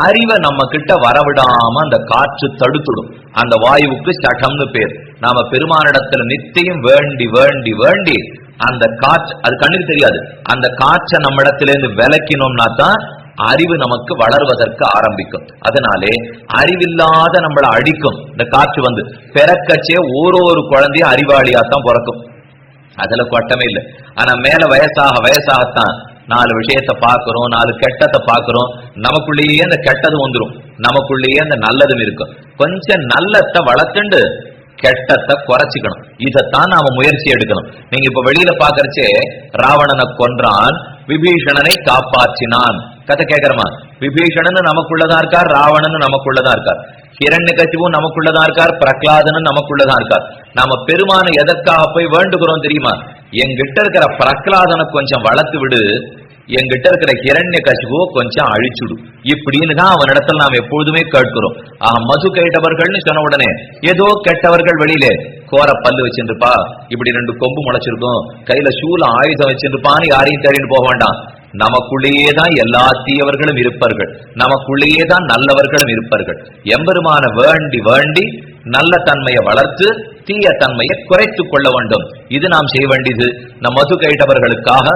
Speaker 1: அறிவை நம்ம கிட்ட வரவிடாம அந்த காற்று தடுத்துடும். அந்த வாயுவுக்கு சட்டம்னு பேர். நாம பெருமானிடத்துல நித்தியம் வேண்டி வேண்டி வேண்டி அந்த காற்று, அது கண்ணுக்கு தெரியாது, அந்த காற்றை நம்ம இடத்திலிருந்து விலக்கினோம்னா தான் அறிவு நமக்கு வளர்வதற்கு ஆரம்பிக்கும். அதனாலே அறிவில்லாத நம்மளை அடிக்கும் இந்த காற்று. பிறக்கச்சே ஒரு குழந்தையும் அறிவாளியாத்தான் பிறக்கும், அதுல கொட்டமே இல்லை. ஆனா மேல வயசாக வயசாகத்தான் 4 விஷயத்தை பார்க்கிறோம், 4 கெட்டத்தை பார்க்கிறோம். நமக்குள்ளேயே அந்த கெட்டது வந்துடும், நமக்குள்ளேயே அந்த நல்லதும் இருக்கும். கொஞ்சம் நல்லத்தை வளர்த்துண்டு கெட்டத்தை குறைச்சிக்கணும். இதைத்தான் நாம முயற்சி எடுக்கணும். நீங்க இப்ப வெளியில பாக்குறச்சே ராவணனை கொன்றான், விபீஷணனை காப்பாற்றினான் கதை கேட்கிறோமா? விபீஷணன் நமக்குள்ளதான் இருக்கார், ராவணன் நமக்குள்ளதான் இருக்கார், ஹிரண்யகசிபுவும் நமக்குள்ளதான் இருக்கார், பிரகலாதனும் நமக்குள்ளதான் இருக்கார். நாம பெருமான எதற்காக போய் வேண்டுகிறோம் தெரியுமா? எங்கிட்ட இருக்கிற பிரகலாதனை கொஞ்சம் வளர்த்து விடு, எங்கிட்ட இருக்கிற ஹிரண்யகசிபுவை கொஞ்சம் அழிச்சுடு, இப்படின்னு தான் அவனிடத்துல நாம் எப்பொழுதுமே கேட்கிறோம். மது கேட்டவர்கள்னு சொன்ன உடனே ஏதோ கெட்டவர்கள் வெளியிலே கோர பல்லு வச்சிருப்பா, இப்படி 2 கொம்பு முளைச்சிருக்கும், கையில சூல ஆயுதம் வச்சிருப்பான்னு யாரையும் தேடிட்டு போக வேண்டாம். நமக்குள்ளேயே தான் எல்லா தீயவர்களும் இருப்பார்கள், நமக்குள்ளேயே தான் நல்லவர்களும் இருப்பார்கள். எம்பெருமான வேண்டி வேண்டி நல்ல தன்மையை வளர்த்து தீய தன்மையை குறைத்துக் கொள்ள வேண்டும். இது நாம் செய்ய வேண்டியது. நம் மது கைட்டவர்களுக்காக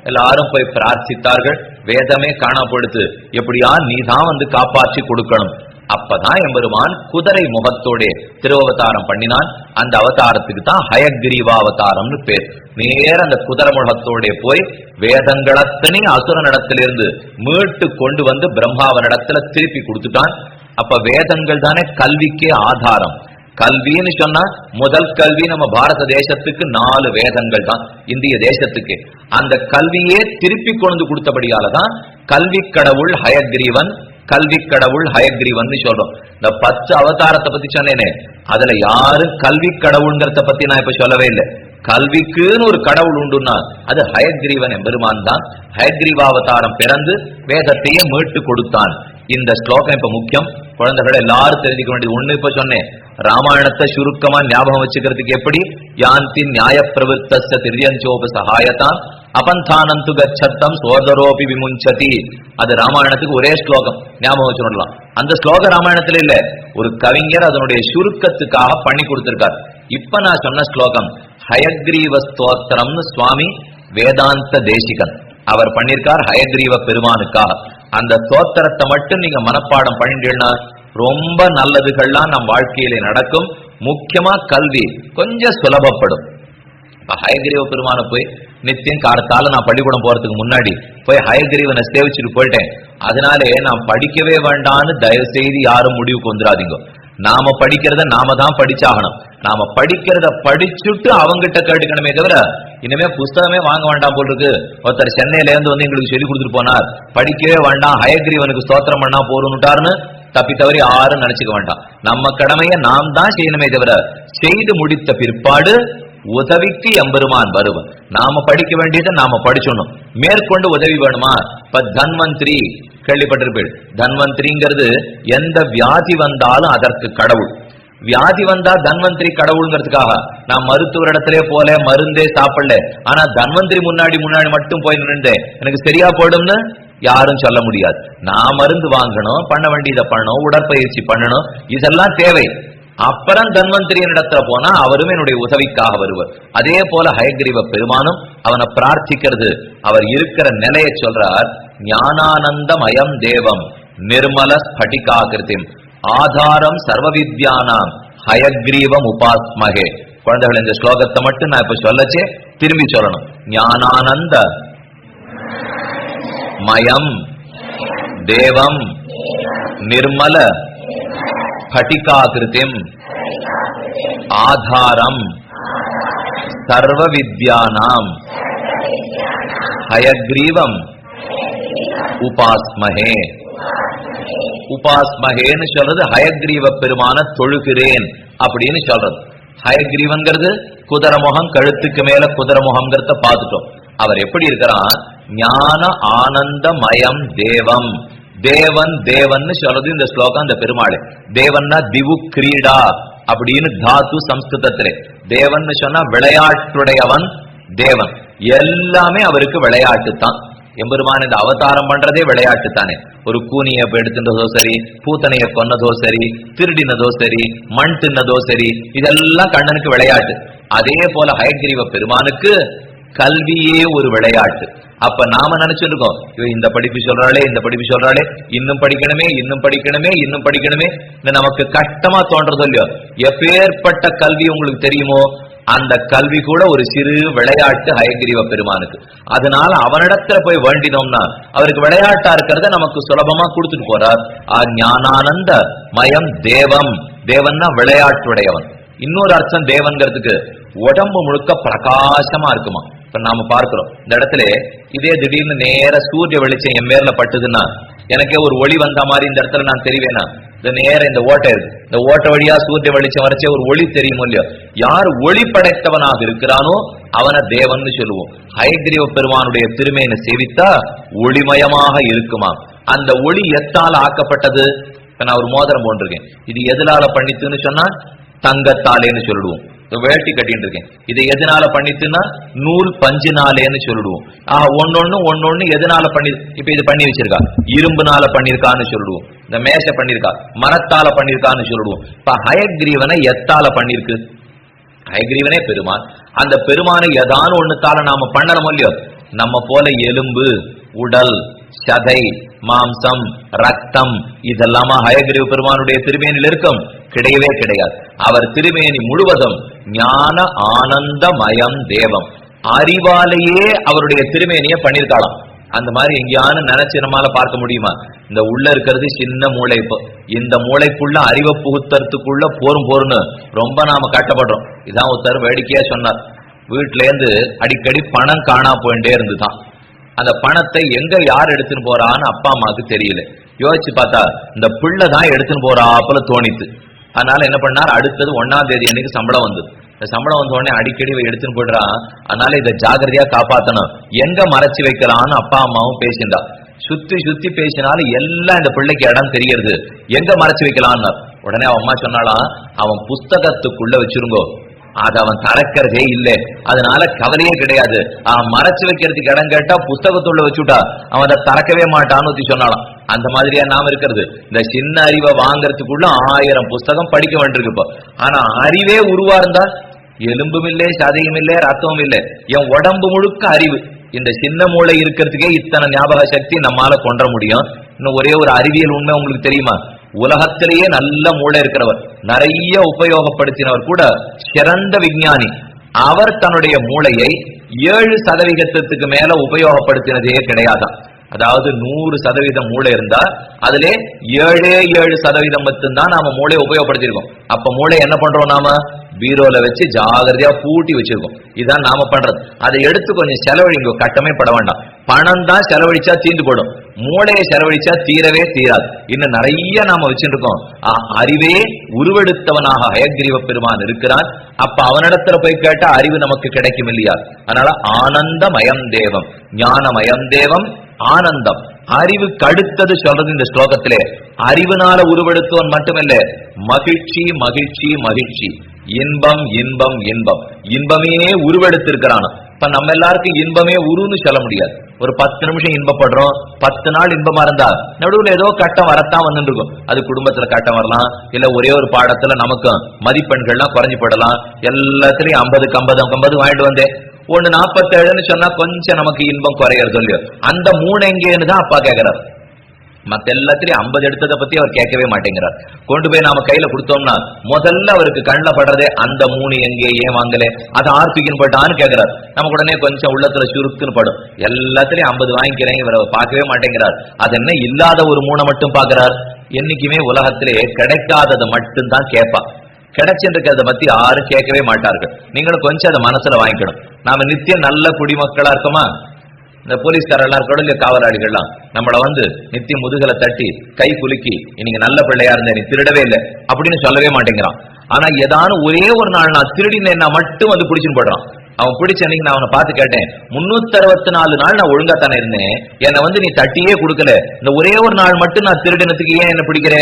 Speaker 1: எல்லாரும் போய் பிரார்த்தித்தார்கள். வேதமே காணப்படுத்து, எப்படியா நீதான் காப்பாற்றி கொடுக்கணும். அப்பதான் எம்பெருமான் குதிரை முகத்தோட திருவவதாரம் பண்ணினான். அந்த அவதாரத்துக்கு தான் ஹயக்ரீவாவதாரம்னு பேர். நேர அந்த குதிரை முகத்தோட போய் வேதங்களத்தனி அசுரனிடத்திலிருந்து மீட்டு கொண்டு பிரம்மாவனிடத்துல திருப்பி கொடுத்துட்டான். அப்ப வேதங்கள் தானே கல்விக்கே ஆதாரம். கல்வின்னு சொன்னா முதல் கல்வி நம்ம பாரத தேசத்துக்கு 4 வேதங்கள் தான், இந்திய தேசத்துக்கு. அந்த கல்வியே திருப்பி கொண்டு கொடுத்தபடியாலதான் கல்வி கடவுள் ஹயக்ரீவன், கல்வி கடவுள் ஹயக்ரீவன் சொல்றோம். இந்த 10 அவதாரத்தை பத்தி சொன்னேனே, அதுல யாரும் கல்வி கடவுள்ங்கிறத பத்தி நான் இப்ப சொல்லவே இல்லை. கல்விக்குன்னு ஒரு கடவுள் உண்டுன்னா அது ஹயக்ரீவன் எம்பெருமான் தான். ஹயக்ரீவாவதாரம் பிறந்து வேதத்தையே மீட்டு கொடுத்தான். இந்த ஸ்லோகம் இப்ப முக்கியம். குழந்தைகளை எல்லாரும் தெரிஞ்சுக்க வேண்டியது ஒண்ணு. இப்ப சொன்னேன், ராமாயணத்தை சுருக்கமா ஞாபகம் வச்சுக்கிறதுக்கு எப்படி? யாந்தி நியாய பிரவருத்த திரியஞ்சோப சகாயதான் அபந்தானந்து கச்சத்தம் சோதரோபி விமுஞ்சதி. அது ராமாயணத்துக்கு ஒரே ஸ்லோகம், ஞாபகம் வச்சுடலாம். அந்த ஸ்லோகம் ராமாயணத்துல இல்ல, ஒரு கவிஞர் அதனுடைய சுருக்கத்துக்காக பண்ணி கொடுத்திருக்கார். இப்ப நான் சொன்ன ஸ்லோகம் ஹயக்ரீவ ஸ்தோத்திரம்னு சுவாமி வேதாந்த தேசிகன் அவர் பண்ணிருக்கார் ஹயக்ரீவ பெருமானுக்காக. அந்த ஸ்தோத்திரத்தை மட்டும் நீங்க மனப்பாடம் பண்ணிட்டீங்கன்னா ரொம்ப நல்லதுகள்லாம் நம் வாழ்க்கையிலே நடக்கும். முக்கியமா கல்வி கொஞ்சம் சுலபப்படும். ஹயக்ரீவ பெருமான போய் நித்தியம் காலத்தால நான் பள்ளிக்கூடம் போறதுக்கு முன்னாடி போய் ஹயக்ரீவனை சேவிச்சுட்டு போயிட்டேன், அதனாலே நான் படிக்கவே வேண்டான்னு தயவு செய்து யாரும் முடிவுக்கு வந்துடாதீங்க. நாம படிக்கிறத நாம தான் படிச்சாகணும். நாம படிக்கிறத படிச்சுட்டு அவங்கிட்ட கேட்டுக்கணுமே தவிர இனிமே புஸ்தகமே வாங்க வேண்டாம் போல் இருக்கு. ஒருத்தர் சென்னையில இருந்து எங்களுக்கு சொல்லி கொடுத்துட்டு போனார், படிக்கவே வேண்டாம் ஹயக்ரீவனுக்கு ஸ்தோத்திரம் பண்ணா போறணுட்டாருன்னு தப்பி தவறி யாரும் நினைச்சுக்க வேண்டாம். நம்ம கடமையை நாம் தான் செய்யணுமே தவிர செய்து முடித்த பிற்பாடு உதவிக்கு எம்பெருமான் வருவன். நாம படிக்க வேண்டியதை நாம படிச்சோம். மேற்கொண்டு உதவி வேணுமா? இப்ப தன்வந்திரி கேள்விப்பட்டிருப்பீள். தன்வந்திரிங்கிறது எந்த வியாதி வந்தாலும் அதற்கு கடவுள். வியாதி வந்தா தன்வந்திரி கடவுளுங்கிறதுக்காக நான் மருத்துவரிடத்திலே போல மருந்தே சாப்பிடல, ஆனா தன்வந்திரி முன்னாடி மட்டும் போய் நின்றேன் எனக்கு சரியா போயிடும்னு யாரும் சொல்ல முடியாது. நான் மருந்து வாங்கணும், பண்ண வேண்டியதை பண்ணணும், உடற்பயிற்சி பண்ணணும், இதெல்லாம் தேவை. அப்புறம் தன்வந்திரியின் இடத்துல போனா அவரும் என்னுடைய உதவிக்காக வருவர். அதே போல ஹயக்ரீவ பெருமானும் அவனை பிரார்த்திக்கிறது. அவர் இருக்கிற நிலையை சொல்றார், ஞானானந்தமயம் தேவம் நிர்மல ஸ்படிகாகிருதிம் ஆதாரம் சர்வ வித்யானாம் ஹயக்ரீவம் உபாஸ்மகே. குழந்தைகள் இந்த ஸ்லோகத்தை மட்டும் நான் இப்ப சொல்லச்சே திரும்பி சொல்லணும். ஞானானந்த மயம் தேவம் நிர்மல ஸ்படிகாகிருதிம் ஆதாரம் சர்வ வித்யானாம் ஹயக்ரீவம் உபாஸ்மஹே. உபாஸ்மஹேன்னு சொல்றது ஹயக்ரீவ பெருமான தொழுகிறேன் அப்படின்னு சொல்றது. ஹயக்ரீவன்கிறது குதிரமுகம், கழுத்துக்கு மேல குதிரமுகம்ங்கிறத பார்த்துட்டோம். அவர் எப்படி இருக்கிறான்? ஞான ஆனந்த மயம் தேவம். தேவன் தேவன் சொல்றது இந்த ஸ்லோகம். அந்த பெருமாள் தேவன்னா திவு கிரீடா அப்படின்னு தாத்து சம்ஸ்கிருதத்திலே. தேவன் சொன்னா விளையாட்டுடையவன் தேவன். எல்லாமே அவருக்கு விளையாட்டு தான். எம்பெருமான் இந்த அவதாரம் பண்றதே விளையாட்டு தானே. ஒரு கூனியை எடுத்துட்டதோ சரி, பூத்தனைய கொன்னதோ சரி, திருடினதோ சரி, மண் தின்னதோ சரி, இதெல்லாம் கண்ணனுக்கு விளையாட்டு. அதே போல ஹயக்ரீவ பெருமானுக்கு கல்வியே ஒரு விளையாட்டு. அப்ப நாம நினைச்சிட்டு இருக்கோம், இந்த படிப்பு சொல்றாளே, இந்த படிப்பு சொல்றாளே, இன்னும் படிக்கணுமே, இன்னும் படிக்கணுமே, இன்னும் படிக்கணுமே. நமக்கு கஷ்டமா தோன்றது இல்லையோ? எப்பேற்பட்ட கல்வி உங்களுக்கு தெரியுமோ அந்த கல்வி கூட ஒரு சிறு விளையாட்டு ஹயக்ரீவ பெருமானுக்கு. அதனால அவனிடத்துல போய் வேண்டினோம்னா அவருக்கு விளையாட்டா இருக்கிறத நமக்கு சுலபமா கொடுத்துட்டு போறார். ஞானானந்த மயம் தேவம். தேவன்னா விளையாட்டுடையவன். இன்னொரு அர்த்தம் தேவன்கிறதுக்கு உடம்பு முழுக்க பிரகாசமா இருக்குமா. இப்ப நாம பார்க்கிறோம் இந்த இடத்துல இதே திடீர்னு நேர சூரிய வெளிச்சம் என் மேல பட்டுதுன்னா எனக்கே ஒரு ஒளி வந்த மாதிரி இந்த இடத்துல நான் தெரிவேனா? இந்த நேர இந்த ஓட்டை இருக்கு, இந்த ஓட்ட வழியா சூரிய வெளிச்சம் வரைச்சே ஒரு ஒளி தெரியும் இல்லையோ? யார் ஒளி படைத்தவனாக இருக்கிறானோ அவனை தேவன் சொல்லுவோம். ஹயக்ரீவ பெருமானுடைய திருமேனை சேவித்தா ஒளிமயமாக இருக்குமா. அந்த ஒளி எத்தால ஆக்கப்பட்டது? நான் ஒரு மோதிரம் போட்டிருக்கேன், இது எதனால பண்ணித்துன்னு சொன்னா தங்கத்தாலேன்னு சொல்லிடுவோம். வேட்டி கட்டிட்டு இருக்கேன், இதை எதனால பண்ணிட்டுன்னா நூல் பஞ்சினாலேன்னு சொல்லிடுவோம். ஒன்னொன்னு எதனால பண்ணி, இப்ப இது பண்ணி வச்சிருக்கா இரும்புனால பண்ணிருக்கான்னு சொல்லிடுவோம். இந்த மேஷ பண்ணிருக்கா மரத்தால பண்ணிருக்கான்னு சொல்லிடுவோம். இப்ப ஹயக்ரீவனை எத்தால பண்ணிருக்கு? ஹயக்ரீவனே பெருமான். அந்த பெருமானை ஏதான ஒண்ணுத்தால நாம பண்ணணும் இல்லையோ? நம்ம போல எலும்பு, உடல், சதை, மாம்சம், ரத்தம் இதெல்லாமா ஹயக்ரீவ பெருமானுடைய திருமேனில் இருக்கும்? கிடையவே கிடையாது. அவர் திருமேனி முழுவதும் ஞான ஆனந்த மயம் தேவம். அறிவாலேயே அவருடைய திருமேனியை பண்ணிருக்கலாம். அந்த மாதிரி எங்கேயான நினைச்சு நம்மால பார்க்க முடியுமா? இந்த உள்ள இருக்கிறது சின்ன மூளை. இப்போ இந்த மூளைக்குள்ள அறிவை புகுத்தறதுக்குள்ள போருன்னு ரொம்ப நாம கட்டப்படுறோம். இதான் ஒருத்தர் வேடிக்கையா சொன்னார். வீட்டுல இருந்து அடிக்கடி பணம் காணா போயிட்டே இருந்துதான். அந்த பணத்தை எங்க யார் எடுத்துன்னு போறான்னு அப்பா அம்மாவுக்கு தெரியல. யோசிச்சு பார்த்தா இந்த பிள்ளை தான் எடுத்துன்னு போறாப்புல தோணித்து. அதனால என்ன பண்ணார், அடுத்தது 1ஆம் தேதி அன்னைக்கு சம்பளம் வந்தது. இந்த சம்பளம் வந்த உடனே அடிக்கடி எடுத்துன்னு போயிடுறான். அதனால இதை ஜாகிரதையா காப்பாத்தணும், எங்க மறைச்சு வைக்கலாம்னு அப்பா அம்மாவும் பேசிண்டா. சுத்தி சுத்தி பேசினாலும் எல்லாம் இந்த பிள்ளைக்கு இடம் தெரியறது, எங்க மறைச்சு வைக்கலான்னு. உடனே அவன் அம்மா சொன்னாலாம், அவன் புஸ்தகத்துக்குள்ள வச்சிருங்கோ, அது அவன் திறக்கிறதே இல்லை, அதனால கவலையே கிடையாது. அவன் மறைச்சு வைக்கிறதுக்கு இடம் கேட்டா புஸ்தகத்துள்ள வச்சுட்டா அவன் அதை திறக்கவே மாட்டான்னு சொன்னாலாம். அந்த மாதிரியா நாம இருக்கிறது. இந்த சின்ன அறிவை வாங்கறதுக்குள்ள 1000 புஸ்தகம் படிக்க வேண்டியிருக்கு. இப்போ ஆனா அறிவே உருவா இருந்தா எலும்பும் இல்லை, சதையும் இல்லை, ரத்தமும் இல்லை, என் உடம்பு முழுக்க அறிவு. இந்த சின்ன மூளை இருக்கிறதுக்கே இத்தனை ஞாபக சக்தி நம்மால கொண்ட முடியும். இன்னும் ஒரே ஒரு அறிவியல் உண்மை உங்களுக்கு தெரியுமா? உலகத்திலேயே நல்ல மூளை இருக்கிறவர், நிறைய உபயோகப்படுத்தினவர் கூட சிறந்த விஞ்ஞானி. அவர் தன்னுடைய மூளையை 7% மேல உபயோகப்படுத்தினதே கிடையாதான். அதாவது 100% மூளை இருந்தா அதிலே 7% மட்டும்தான் நாம மூளையை உபயோகப்படுத்திருக்கோம். அப்ப மூளை என்ன பண்றோம், நாம பீரோல வச்சு ஜாகிரதையா பூட்டி வச்சிருக்கோம். இதுதான் நாம பண்றது. அதை எடுத்து கொஞ்சம் செலவழிங்க, கட்டமே பட வேண்டாம். பணம் தான் செலவழிச்சா தீர்ந்து போடும், மூளையை செலவழிச்சா தீரவே தீராது. இன்னும் நிறைய நாம வச்சிருக்கோம். அறிவே உருவெடுத்தவனாக ஹயக்ரீவ பெருமான் இருக்கிறான். அப்ப அவனிடத்துல போய் கேட்டா அறிவு நமக்கு கிடைக்கும் இல்லையா? அதனால ஆனந்தமயம் தேவம், ஞானமயம் தேவம், ஆனந்தம். அறிவுக்கு அடுத்தது சொல்றது இந்த ஸ்லோகத்திலே. அறிவுனால உருவெடுத்தவன் மட்டுமில்ல, மகிழ்ச்சி மகிழ்ச்சி மகிழ்ச்சி, இன்பம் இன்பம் இன்பம், இன்பமே உருவெடுத்திருக்கிறான். இப்ப நம்ம எல்லாருக்கும் இன்பமே உருன்னு சொல்ல முடியாது. ஒரு 10 நிமிஷம் இன்பப்படுறோம், 10 நாள் இன்பமா இருந்தா நடுவில் ஏதோ கட்டம் வரத்தான் வந்துட்டு இருக்கும். அது குடும்பத்துல கட்டம் வரலாம், இல்ல ஒரே ஒரு பாடத்துல நமக்கு மதிப்பெண்கள்லாம் குறைஞ்சு போடலாம். எல்லாத்துலயும் 50க்கு 50 வாங்கிட்டு வந்தேன், 147ன்னு சொன்னா கொஞ்சம் நமக்கு இன்பம் குறையறது இல்லையோ? அந்த 3 எங்கேன்னு தான் அப்பா கேட்கிறார். மத்த எல்லாத்திலையும் 50 எடுத்ததை பத்தி அவர் கேட்கவே மாட்டேங்கிறார். கொண்டு போய் நாம கையில கொடுத்தோம்னா முதல்ல அவருக்கு கண்ணில் படுறதே அந்த 3 எங்கே ஏன் வாங்கல, அதை ஆர்பிக்குன்னு போயிட்டான்னு கேட்கிறார். நமக்கு உடனே கொஞ்சம் உள்ளத்துல சுருக்குன்னு படும். எல்லாத்திலையும் 50 வாங்கிக்கிறேன், இவரை பார்க்கவே மாட்டேங்கிறார். அது என்ன இல்லாத ஒரு 3 மட்டும் பாக்குறார். என்னைக்குமே உலகத்திலே கிடைக்காததை மட்டும்தான் கேட்பா. கிடைச்சிருக்கிறத பத்தி யாரும் கேட்கவே மாட்டார்கள். நீங்களும் கொஞ்சம் அதை மனசுல வாங்கிக்கணும். நாம நித்தியம் நல்ல குடிமக்களா இருக்கோமா? இந்த போலீஸ்காரெல்லாம் இருக்கோம் இல்லையா, காவலாளிகள்லாம் நம்மளை வந்து நித்தியம் முதுகலை தட்டி கை குலுக்கி இன்னைக்கு நல்ல பிள்ளையா இருந்த நீ திருடவே இல்லை அப்படின்னு சொல்லவே மாட்டேங்கிறான். ஆனா ஏதானும் ஒரே ஒரு நாள் நான் திருடினேன்னா மட்டும் வந்து பிடிச்சுன்னு போடுறான். அவன் பிடிச்ச அன்னைக்கு நான் அவனை பார்த்து கேட்டேன், 364 நாள் நான் ஒழுங்கா தானே இருந்தேன், என்னை வந்து நீ தட்டியே கொடுக்கல, இந்த ஒரே ஒரு நாள் மட்டும் நான் திருடினத்துக்கு ஏன் என்ன பிடிக்கிற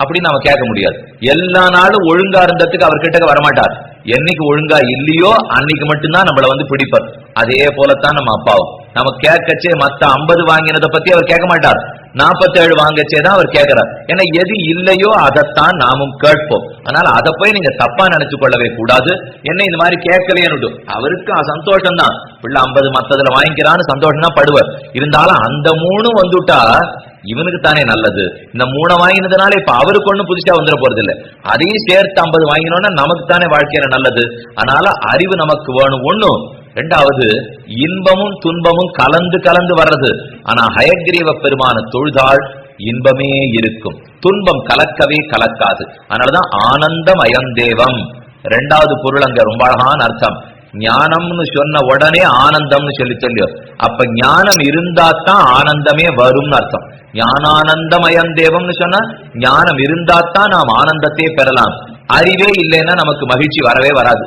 Speaker 1: அப்படின்னு அவன் கேட்க முடியாது. எல்லா நாளும் ஒழுங்கா இருந்ததுக்கு அவர் கிட்ட வரமாட்டார். என்னைக்கு ஒழுங்கா இல்லையோ அன்னைக்கு மட்டும்தான் நம்மள வந்து பிடிப்பார். அதே போலத்தான் நம்ம அப்பாவும் நம்ம கேட்கச்சே மத்த 50 வாங்கினதை பத்தி அவர் கேட்க மாட்டார். 47 வாங்கச்சே தான் அவர் கேட்கிறார். ஏன்னா எது இல்லையோ அதைத்தான் நாமும் கேட்போம். அதனால அதை போய் நீங்க தப்பா நினைச்சு கொள்ளவே கூடாது. என்ன இந்த மாதிரி கேட்கலையேன்னு அவருக்கு சந்தோஷம் தான். பிள்ளை 50 மத்ததுல வாங்கிக்கிறான்னு சந்தோஷம் தான் படுவார். இருந்தாலும் அந்த 3 வந்துட்டா இவனுக்கு தானே நல்லது. இந்த 3 வாங்கினதுனால இப்ப அவருக்கு ஒண்ணும் புதுசா வந்துட போறது இல்லை. அதையும் சேர்த்து 50 வாங்கினோம்னா நமக்கு தானே வாழ்க்கையில நல்லது. அதனால அறிவு நமக்கு வேணும். ஒண்ணும். ரெண்டாவது, இன்பமும் துன்பமும் கலந்து கலந்து வர்றது. ஆனா ஹயக்ரீவ பெருமான தொழுதாள் இன்பமே இருக்கும், துன்பம் கலக்கவே கலக்காது. அதனாலதான் ஆனந்தம் அயந்தேவம். ரெண்டாவது பொருள் அங்க ரொம்ப அழகான அர்த்தம். ஞானம்னு சொன்ன உடனே ஆனந்தம்னு சொல்லியோ, அப்ப ஞானம் இருந்தாத்தான் ஆனந்தமே வரும்னு அர்த்தம். ஞானானந்தமயம் தேவம்னு சொன்னா ஞானம் இருந்தாத்தான் நாம் ஆனந்தத்தையே பெறலாம். அறிவே இல்லைன்னா நமக்கு மகிழ்ச்சி வரவே வராது.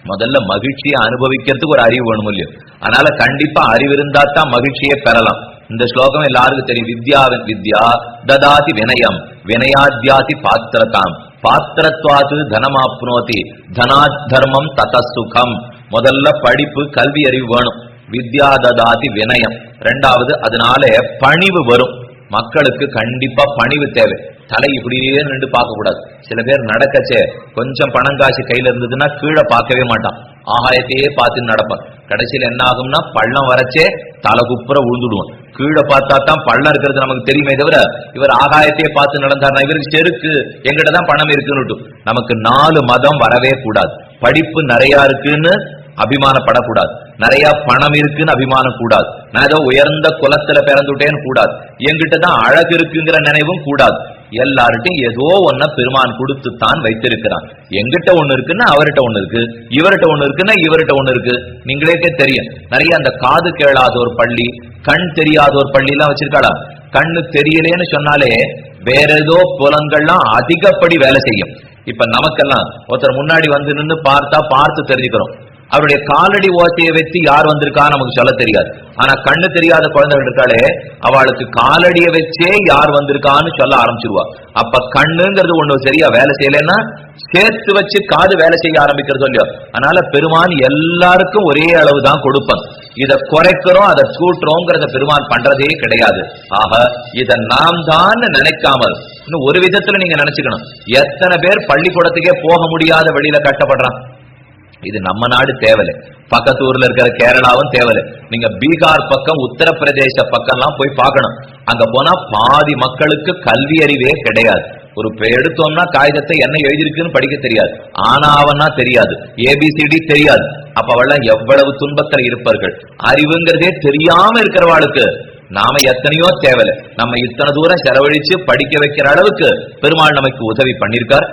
Speaker 1: முதல்ல மகிழ்ச்சியை அனுபவிக்கிறதுக்கு ஒரு அறிவு வேணும் இல்லையோ. அதனால கண்டிப்பா அறிவு இருந்தாத்தான் மகிழ்ச்சியை பெறலாம். இந்த ஸ்லோகம் எல்லாருக்கும் தெரியும். வித்யாவின் வித்யா ததாதி வினயம் வினயாத்யாதி பாத்திரதாம் பாத்திரத்வாது தனமாப்னோதி தனாத் தர்மம் ததசுகம். முதல்ல படிப்பு கல்வி அறிவு வேணும். வித்யா ததாதி வினயம். ரெண்டாவது அதனால பணிவு வரும். மக்களுக்கு கண்டிப்பா பணிவு தேவை. தலை இப்படியே நின்று பார்க்க கூடாது. சில பேர் நடக்கச்சே கொஞ்சம் பணம் காசு கையில இருந்ததுன்னா கீழே பார்க்கவே மாட்டான், ஆகாயத்தையே பார்த்து நடப்பான். கடைசியில் என்ன ஆகும்னா பள்ளம் வரச்சே தலை குப்புற விழுந்துடுவோம். கீழே பார்த்தா தான் பள்ளம் இருக்கிறது நமக்கு தெரியுமே தவிர இவர் ஆகாயத்தையே பார்த்து நடந்தார்னா இவருக்கு செருக்கு எங்கிட்ட தான் பணம் இருக்குன்னு. நமக்கு 4 மதம் வரவே கூடாது. படிப்பு நிறைய இருக்குன்னு அபிமானப்படக்கூடாது, நிறைய பணம் இருக்குன்னு அபிமானம் கூடாது, நான் ஏதோ உயர்ந்த குலத்துல பிறந்துட்டேன்னு கூடாது, என்கிட்டதான் அழகு இருக்குங்கிற நினைவும் கூடாது. எல்லார்ட்டையும் ஏதோ ஒன்ன பெருமான் கொடுத்துத்தான் வைத்திருக்கிறான். எங்கிட்ட ஒண்ணு இருக்குன்னா அவர்கிட்ட ஒண்ணு இருக்கு, இவர்கிட்ட ஒண்ணு இருக்குன்னா இவர்கிட்ட ஒண்ணு இருக்கு. நீங்களே தெரியும், நிறைய அந்த காது கேளாத ஒரு பள்ளி, கண் தெரியாத ஒரு பள்ளி எல்லாம் வச்சிருக்காளா. கண்ணு தெரியலேன்னு சொன்னாலே வேற ஏதோ புலன்கள்லாம் அதிகப்படி வேலை செய்யும். இப்ப நமக்கெல்லாம் ஒருத்தர் முன்னாடி வந்து நின்று பார்த்து தெரிஞ்சுக்கிறோம். அவருடைய காலடி ஓசையை வச்சு யார் வந்திருக்கா நமக்கு சொல்ல தெரியாது. ஆனா கண்ணு தெரியாத குழந்தைகள் இருக்காளே, அவளுக்கு காலடியை வச்சே யார் வந்திருக்கான்னு சொல்ல ஆரம்பிச்சிருவா. அப்ப கண்ணுங்கிறது ஒண்ணு சரியா வேலை செய்யலன்னா சேர்த்து வச்சு காது வேலை செய்ய ஆரம்பிக்கிறது இல்லையோ. அதனால பெருமான் எல்லாருக்கும் ஒரே அளவு தான் கொடுப்பான். இதை குறைக்கிறோம் அதை கூட்டுறோங்கிறத பெருமான் பண்றதே கிடையாது. ஆக இதை நாம் தான் நினைக்காமல் இன்னும் ஒரு விதத்துல நீங்க நினைச்சுக்கணும். எத்தனை பேர் பள்ளிக்கூடத்துக்கே போக முடியாத வெளியில கட்டப்படுறான். இது நம்ம நாடு தேவலை, பக்கத்து ஊர்ல இருக்கிற கேரளாவும் தேவலை. நீங்க பீகார் பக்கம் உத்தரப்பிரதேச பக்கம்லாம் போய் பார்க்கணும். அங்க போனா பாதி மக்களுக்கு கல்வி அறிவே கிடையாது. ஒரு எடுத்தோம்னா காகிதத்தை என்ன எழுதிருக்குன்னு படிக்க தெரியாது, ஆனாவன்னா தெரியாது, ஏபிசிடி தெரியாது. அப்ப அவெல்லாம் எவ்வளவு துன்பத்தில் இருப்பார்கள். அறிவுங்கிறதே தெரியாம இருக்கிறவாளுக்கு நாம எத்தனையோ தேவலை. நம்ம இத்தனை தூரம் செலவழிச்சு படிக்க வைக்கிற அளவுக்கு பெருமாள் நமக்கு உதவி பண்ணிருக்கார்.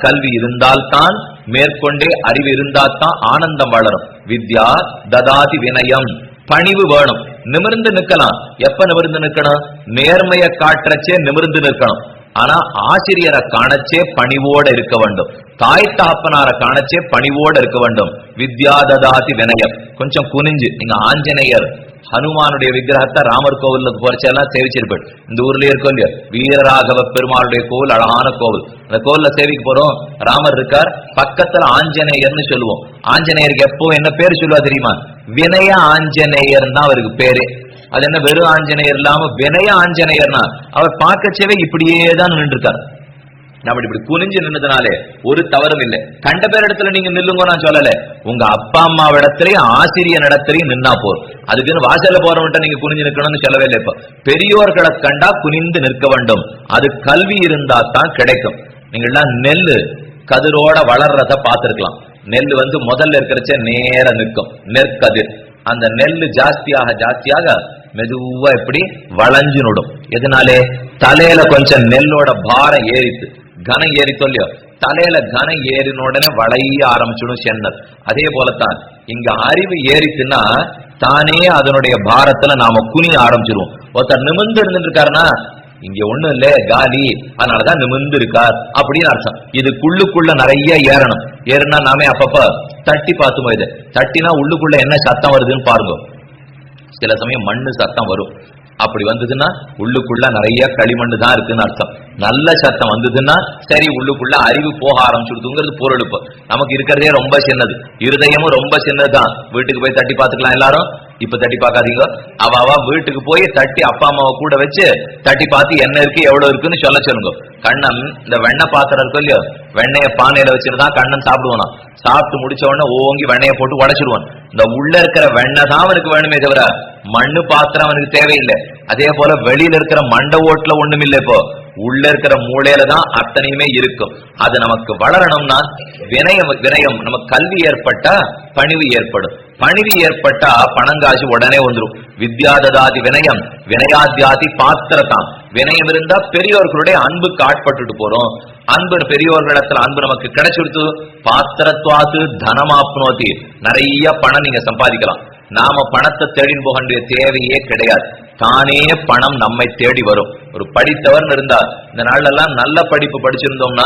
Speaker 1: கல்வி இருந்தால்தான், மேற்கொண்டே அறிவு இருந்தால்தான் ஆனந்தம் வளரும். வித்யா ததாதி வினயம். பணிவு வேணும். நிமிர்ந்து நிற்கலாம். எப்ப நிமிர்ந்து நிற்கணும்? நேர்மையை காற்றச்சே நிமிர்ந்து நிற்கணும். ஆனா ஆசிரியரை காணச்சே பணிவோட இருக்க வேண்டும். தாய் தகப்பனார காணச்சே பணிவோட இருக்க வேண்டும். வித்யா ததாதி வினயம். கொஞ்சம் குனிஞ்சு. நீங்க ஆஞ்சநேயர் ஹனுமானுடைய விக்கிரகத்தை ராமர் கோவில் போறச்செல்லாம் சேவிச்சிருப்பேன். இந்த ஊர்லயே இருக்கும் இல்லையா, வீரராகவ பெருமாளுடைய கோவில், அழகான கோவில். அந்த கோவில்ல சேவிக்க போறோம். ராமர் இருக்கார், பக்கத்துல ஆஞ்சநேயர்னு சொல்லுவோம். ஆஞ்சநேயருக்கு எப்போ என்ன பேர் சொல்லுவா தெரியுமா? வினய ஆஞ்சநேயர் தான் அவருக்கு பேரே. அது என்ன வெறும் ஆஞ்சநேயர் இல்லாம வினய ஆஞ்சநேயர்னா அவர் பார்க்கச்சேவே இப்படியே தான் நின்று இருக்கார். நம்ம இப்படி குனிஞ்சு நின்னதுனாலே ஒரு தவறும் இல்லை. கண்ட பேர் இடத்துல நீங்க நில்லுங்க நான் சொல்லல, உங்க அப்பா அம்மாவிடத்திலையும் ஆசிரியர் இடத்திலையும் நின்னா போதும். அதுக்குன்னு வாசல்ல போறவன்ட்ட நீங்க குனிஞ்சு நிற்கணும்னு சொல்லவே இல்லை. இப்ப பெரியோர்களை கண்டா குனிந்து நிற்க வேண்டும். அது கல்வி இருந்தா தான் கிடைக்கும். நீங்க எல்லாம் நெல்லு கதிரோட வளர்றத பார்த்திருக்கலாம். நெல் முதல்ல இருக்கிறச்ச நேர நிற்கும், நெற்கதிர். அந்த நெல்லு ஜாஸ்தியாக ஜாஸ்தியாக மெதுவா எப்படி வளைஞ்சு நடும். எதனாலே? தலையில கொஞ்சம் நெல்லோட பாரம் ஏறித்து, கனம் ஏறி சொல்லியோ, தலையில கனம் ஏறின உடனே வளைய ஆரம்பிச்சிடும் சென்னல். அதே போலத்தான் இங்க அறிவு ஏறிச்சுன்னா தானே அதனுடைய பாரத்துல நாம குனிய ஆரம்பிச்சிருவோம். ஒருத்தர் நிமிர்ந்து இருந்துட்டு இருக்காருன்னா இங்க ஒண்ணும் இல்ல காலி, அதனாலதான் நிமிர்ந்து இருக்கார் அப்படின்னு அர்த்தம். இதுக்குள்ளுக்குள்ள நிறைய ஏறணும். ஏறுனா நாமே அப்பப்ப தட்டி பார்த்துமோ, இது தட்டினா உள்ளுக்குள்ள என்ன சத்தம் வருதுன்னு பாருங்க. சில சமயம் மண்ணு சத்தம் வரும். அப்படி வந்ததுன்னா உள்ளுக்குள்ள நிறைய களிமண்ணு தான் இருக்குன்னு அர்த்தம். நல்ல சத்தம் வந்ததுன்னா சரி, உள்ளுக்குள்ள அறிவு போக ஆரம்பிச்சுடுதுங்கிறது பொருள். நமக்கு இருக்கிறதே ரொம்ப சின்னது, இருதயமும் ரொம்ப சின்னதுதான். வீட்டுக்கு போய் தட்டி பார்த்துக்கலாம் எல்லாரும். இப்ப தட்டி பார்க்காதீங்க, அவ வீட்டுக்கு போய் தட்டி அப்பா அம்மாவை கூட வச்சு தட்டி பார்த்து என்ன இருக்கு எவ்வளவு இருக்குன்னு சொல்லுங்க. கண்ணன் இந்த வெண்ணெய் பாத்திரம் இருக்கும் இல்லையோ, வெண்ணைய பானையில வச்சிருந்தான் கண்ணன் சாப்பிடுவானா. சாப்பிட்டு முடிச்ச உடனே ஓங்கி வெண்ணையை போட்டு உடைச்சிடுவான். இந்த உள்ள இருக்கிற வெண்ணெய் தான் அவனுக்கு வேணுமே தவிர மண்ணு பாத்திரம் அவனுக்கு தேவையில்லை. அதே போல வெளியில இருக்கிற மண்ட ஓட்டுல ஒண்ணும் இல்லை. இப்போ உள்ள இருக்கிற மூளையில தான் அத்தனையுமே இருக்கும். அது நமக்கு வளரணும்னா வினயம் நமக்கு கல்வி ஏற்பட்டா பணிவு ஏற்படும். பணிவு ஏற்பட்டா பணங்காசு உடனே வந்துடும். வித்யாததாதி வினயம் வினயாத்யாதி பாத்திரதாம். வினயம் இருந்தா பெரியோர்களுடைய அன்புக்கு ஆட்பட்டுட்டு போறோம். அன்பு பெரியோர்களிடத்துல அன்பு நமக்கு கிடைச்சிடுத்து. பாத்திரத்வாத்து தனமாப்னோதி. நிறைய பணம் நீங்க சம்பாதிக்கலாம். நாம பணத்தை தேடின்னு போக வேண்டிய தேவையே கிடையாது. தானே பணம் நம்மை தேடி வரும். ஒரு படித்தவர் இருந்தா, இந்த நாள்ல எல்லாம் நல்ல படிப்பு படிச்சிருந்தோம்னா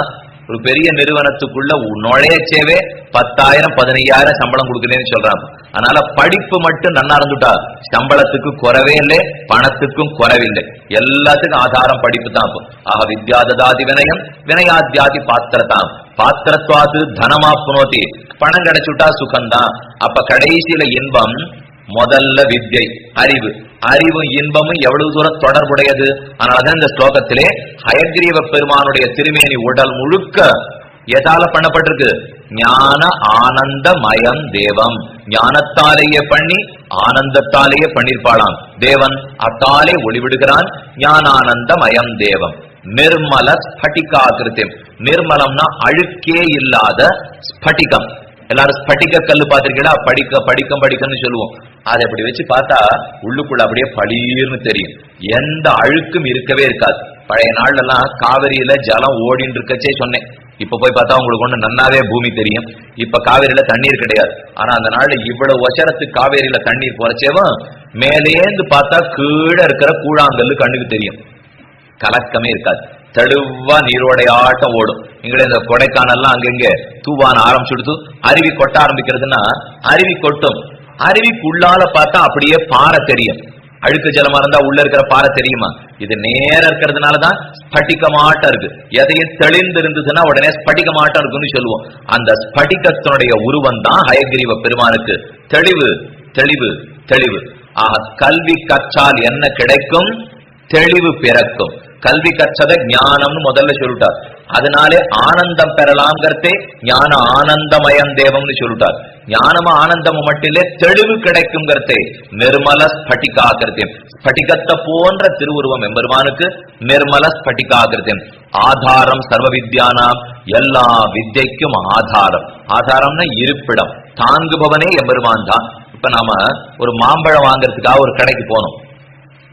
Speaker 1: ஒரு பெரிய நிறுவனத்துக்குள்ள நுழையச்சேவே 10,000 15,000 சம்பளம் கொடுக்கலன்னு சொல்றாங்க. அதனால படிப்பு மட்டும் நன்னா இருந்துட்டா சம்பளத்துக்கு குறைவே இல்லை, பணத்துக்கும் குறைவில்லை. எல்லாத்துக்கும் ஆதாரம் படிப்பு தான். ஆக வித்யாததாதி வினயம் வினயாத்யாதி பாத்திரதாம். பாத்திரத்வாது தனமாப்னோதி. பணம் கிடைச்சுட்டா சுகம்தான். அப்ப கடைசியில இன்பம். முதல்ல வித்யை அறிவு. அறிவும் இன்பமும் எவ்வளவு தூரம் தொடர்புடையது. அதனாலதான் இந்த ஸ்லோகத்திலே ஹயக்ரீவ பெருமானுடைய திருமேனி உடல் முழுக்க எதால பண்ணப்பட்டிருக்கு? ஞான ஆனந்தமயம் தேவம். ஞானத்தாலேயே பண்ணி ஆனந்தத்தாலேயே பண்ணிருப்பாளாம் தேவன். அத்தாலே ஒளிவிடுகிறான். ஞானானந்தமயம் தேவம். நிர்மல ஸ்பட்டிகாகிருத்தியம். நிர்மலம்னா அழுக்கே இல்லாத ஸ்பட்டிகம். எல்லாரும் ஸ்பட்டிக கல்லு பார்த்திருக்கீங்களா? படிக்கன்னு சொல்லுவோம். அதை அப்படி வச்சு பார்த்தா உள்ளுக்குள்ள அப்படியே பளீர்னு தெரியும். எந்த அழுக்கும் இருக்கவே இருக்காது. பழைய நாள்ல எல்லாம் காவிரியில ஜலம் ஓடின்னு இருக்கச்சே சொன்னேன். இப்ப போய் பார்த்தா உங்களுக்கு ஒண்ணு நன்னாவே பூமி தெரியும். இப்ப காவேரியில தண்ணீர் கிடையாது. ஆனா அந்த நாள்ல இவ்வளவு வருஷத்துக்கு காவேரியில தண்ணீர் போறச்சேவும் மேலேந்து பார்த்தா கீழே இருக்கிற கூழாங்கல்லு கண்ணுக்கு தெரியும். கலக்கமே இருக்காது. தெளிவா நீரோடைய ஆட்டம் ஓடும். இங்கே இந்த கொடைக்கானல்லாம் அங்கங்க தூவான ஆரம்பிச்சுடுத்து அருவி கொட்ட ஆரம்பிக்கிறதுன்னா அருவி கொட்டும். அருவிக்குள்ளால பார்த்தா அப்படியே பாறை தெரியும். அழுக்கு ஜலமா இருந்தா உள்ள இருக்கிற பாறை தெரியுமா? இது நேர இருக்கிறதுனாலதான் ஸ்பட்டிகமாட்டம் இருக்கு. எதையும் தெளிந்து இருந்ததுன்னா உடனே ஸ்பட்டிகமாட்டம் இருக்குன்னு சொல்லுவோம். அந்த ஸ்பட்டிகத்தினுடைய உருவம் தான் ஹயகிரீவ பெருமானுக்கு. தெளிவு தெளிவு தெளிவு. ஆக கல்வி கற்றால் என்ன கிடைக்கும்? தெளிவு பிறக்கும். கல்வி கற்றத ஞானம்னு முதல்ல சொல்லிட்டார். அதனாலே ஆனந்தம் பெறலாம்ங்கிறதே ஞான ஆனந்தமயம் தேவம்னு சொல்லிட்டார். ஞானமும் ஆனந்தமும் மட்டும் இல்ல, தெளிவு கிடைக்கும்ங்கிறதே நிர்மல ஸ்பட்டிகாகிருத்தியம். ஸ்பட்டிகத்தை போன்ற திருவுருவம் எம்பெருமானுக்கு. நிர்மல ஸ்பட்டிகாகிருத்தியம். ஆதாரம் சர்வ வித்யானாம். எல்லா வித்யைக்கும் ஆதாரம். ஆதாரம்னா இருப்பிடம். தாங்குபவனே எம்பெருமான் தான். இப்ப நாம ஒரு மாம்பழம் வாங்கறதுக்காக ஒரு கடைக்கு போனோம்.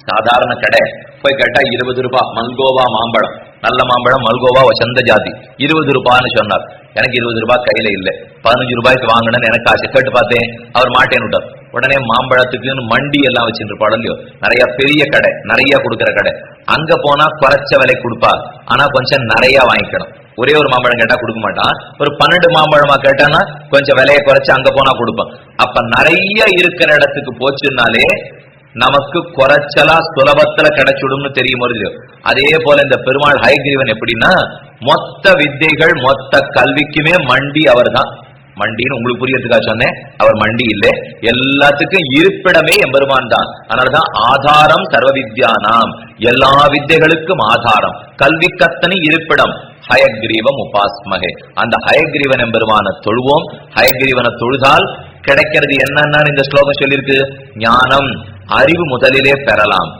Speaker 1: சாதாரண கடை போய் கேட்டா 20 ரூபாய் மல்கோவா மாம்பழம். நல்ல மாம்பழம் மல்கோவா வசந்த ஜாதி 20 ரூபான்னு சொன்னார். எனக்கு 20 ரூபாய் கையில இல்ல. 15 ரூபாய்க்கு வாங்கணும்னு எனக்கு ஆசை. கேட்டு பார்த்தேன், அவர் மாட்டேன்னு விட்டார். உடனே மாம்பழத்துக்குன்னு மண்டி எல்லாம் வச்சுருப்பாள் இல்லையோ, நிறைய பெரிய கடை, நிறைய கொடுக்குற கடை. அங்க போனா குறைச்ச விலை கொடுப்பா. ஆனா கொஞ்சம் நிறைய வாங்கிக்கணும். ஒரே ஒரு மாம்பழம் கேட்டா கொடுக்க மாட்டான். ஒரு 12 மாம்பழமா கேட்டானா கொஞ்சம் விலையை குறைச்சு அங்க போனா கொடுப்பான். அப்ப நிறைய இருக்கிற இடத்துக்கு போச்சுன்னாலே நமக்கு குறைச்சலா சுலபத்துல கிடைச்சுடும்னு தெரியும். அதே போல இந்த பெருமாள் ஹயகிரீவன் எப்படின்னா மொத்த வித்தைகள் மொத்த கல்விக்குமே மண்டி அவர் தான். மண்டின்னு உங்களுக்கு புரியறதுக்காக சொன்னேன். அவர் மண்டி இல்லை, எல்லாத்துக்கும் இருப்பிடமே எம்பெருமான் தான். அதனாலதான் ஆதாரம் சர்வ வித்யானாம். எல்லா வித்தைகளுக்கும் ஆதாரம். கல்வி கத்தனி இருப்பிடம். ஹயக்ரீவம் உபாஸ்மகே. அந்த ஹயக்ரீவன் எம்பெருமான தொழுவோம். ஹயக்ரீவனை தொழுதால் கிடைக்கிறது என்னன்னு இந்த ஸ்லோகம் சொல்லியிருக்கு. ஞானம், அறிவு முதலிலே பெறலாம்.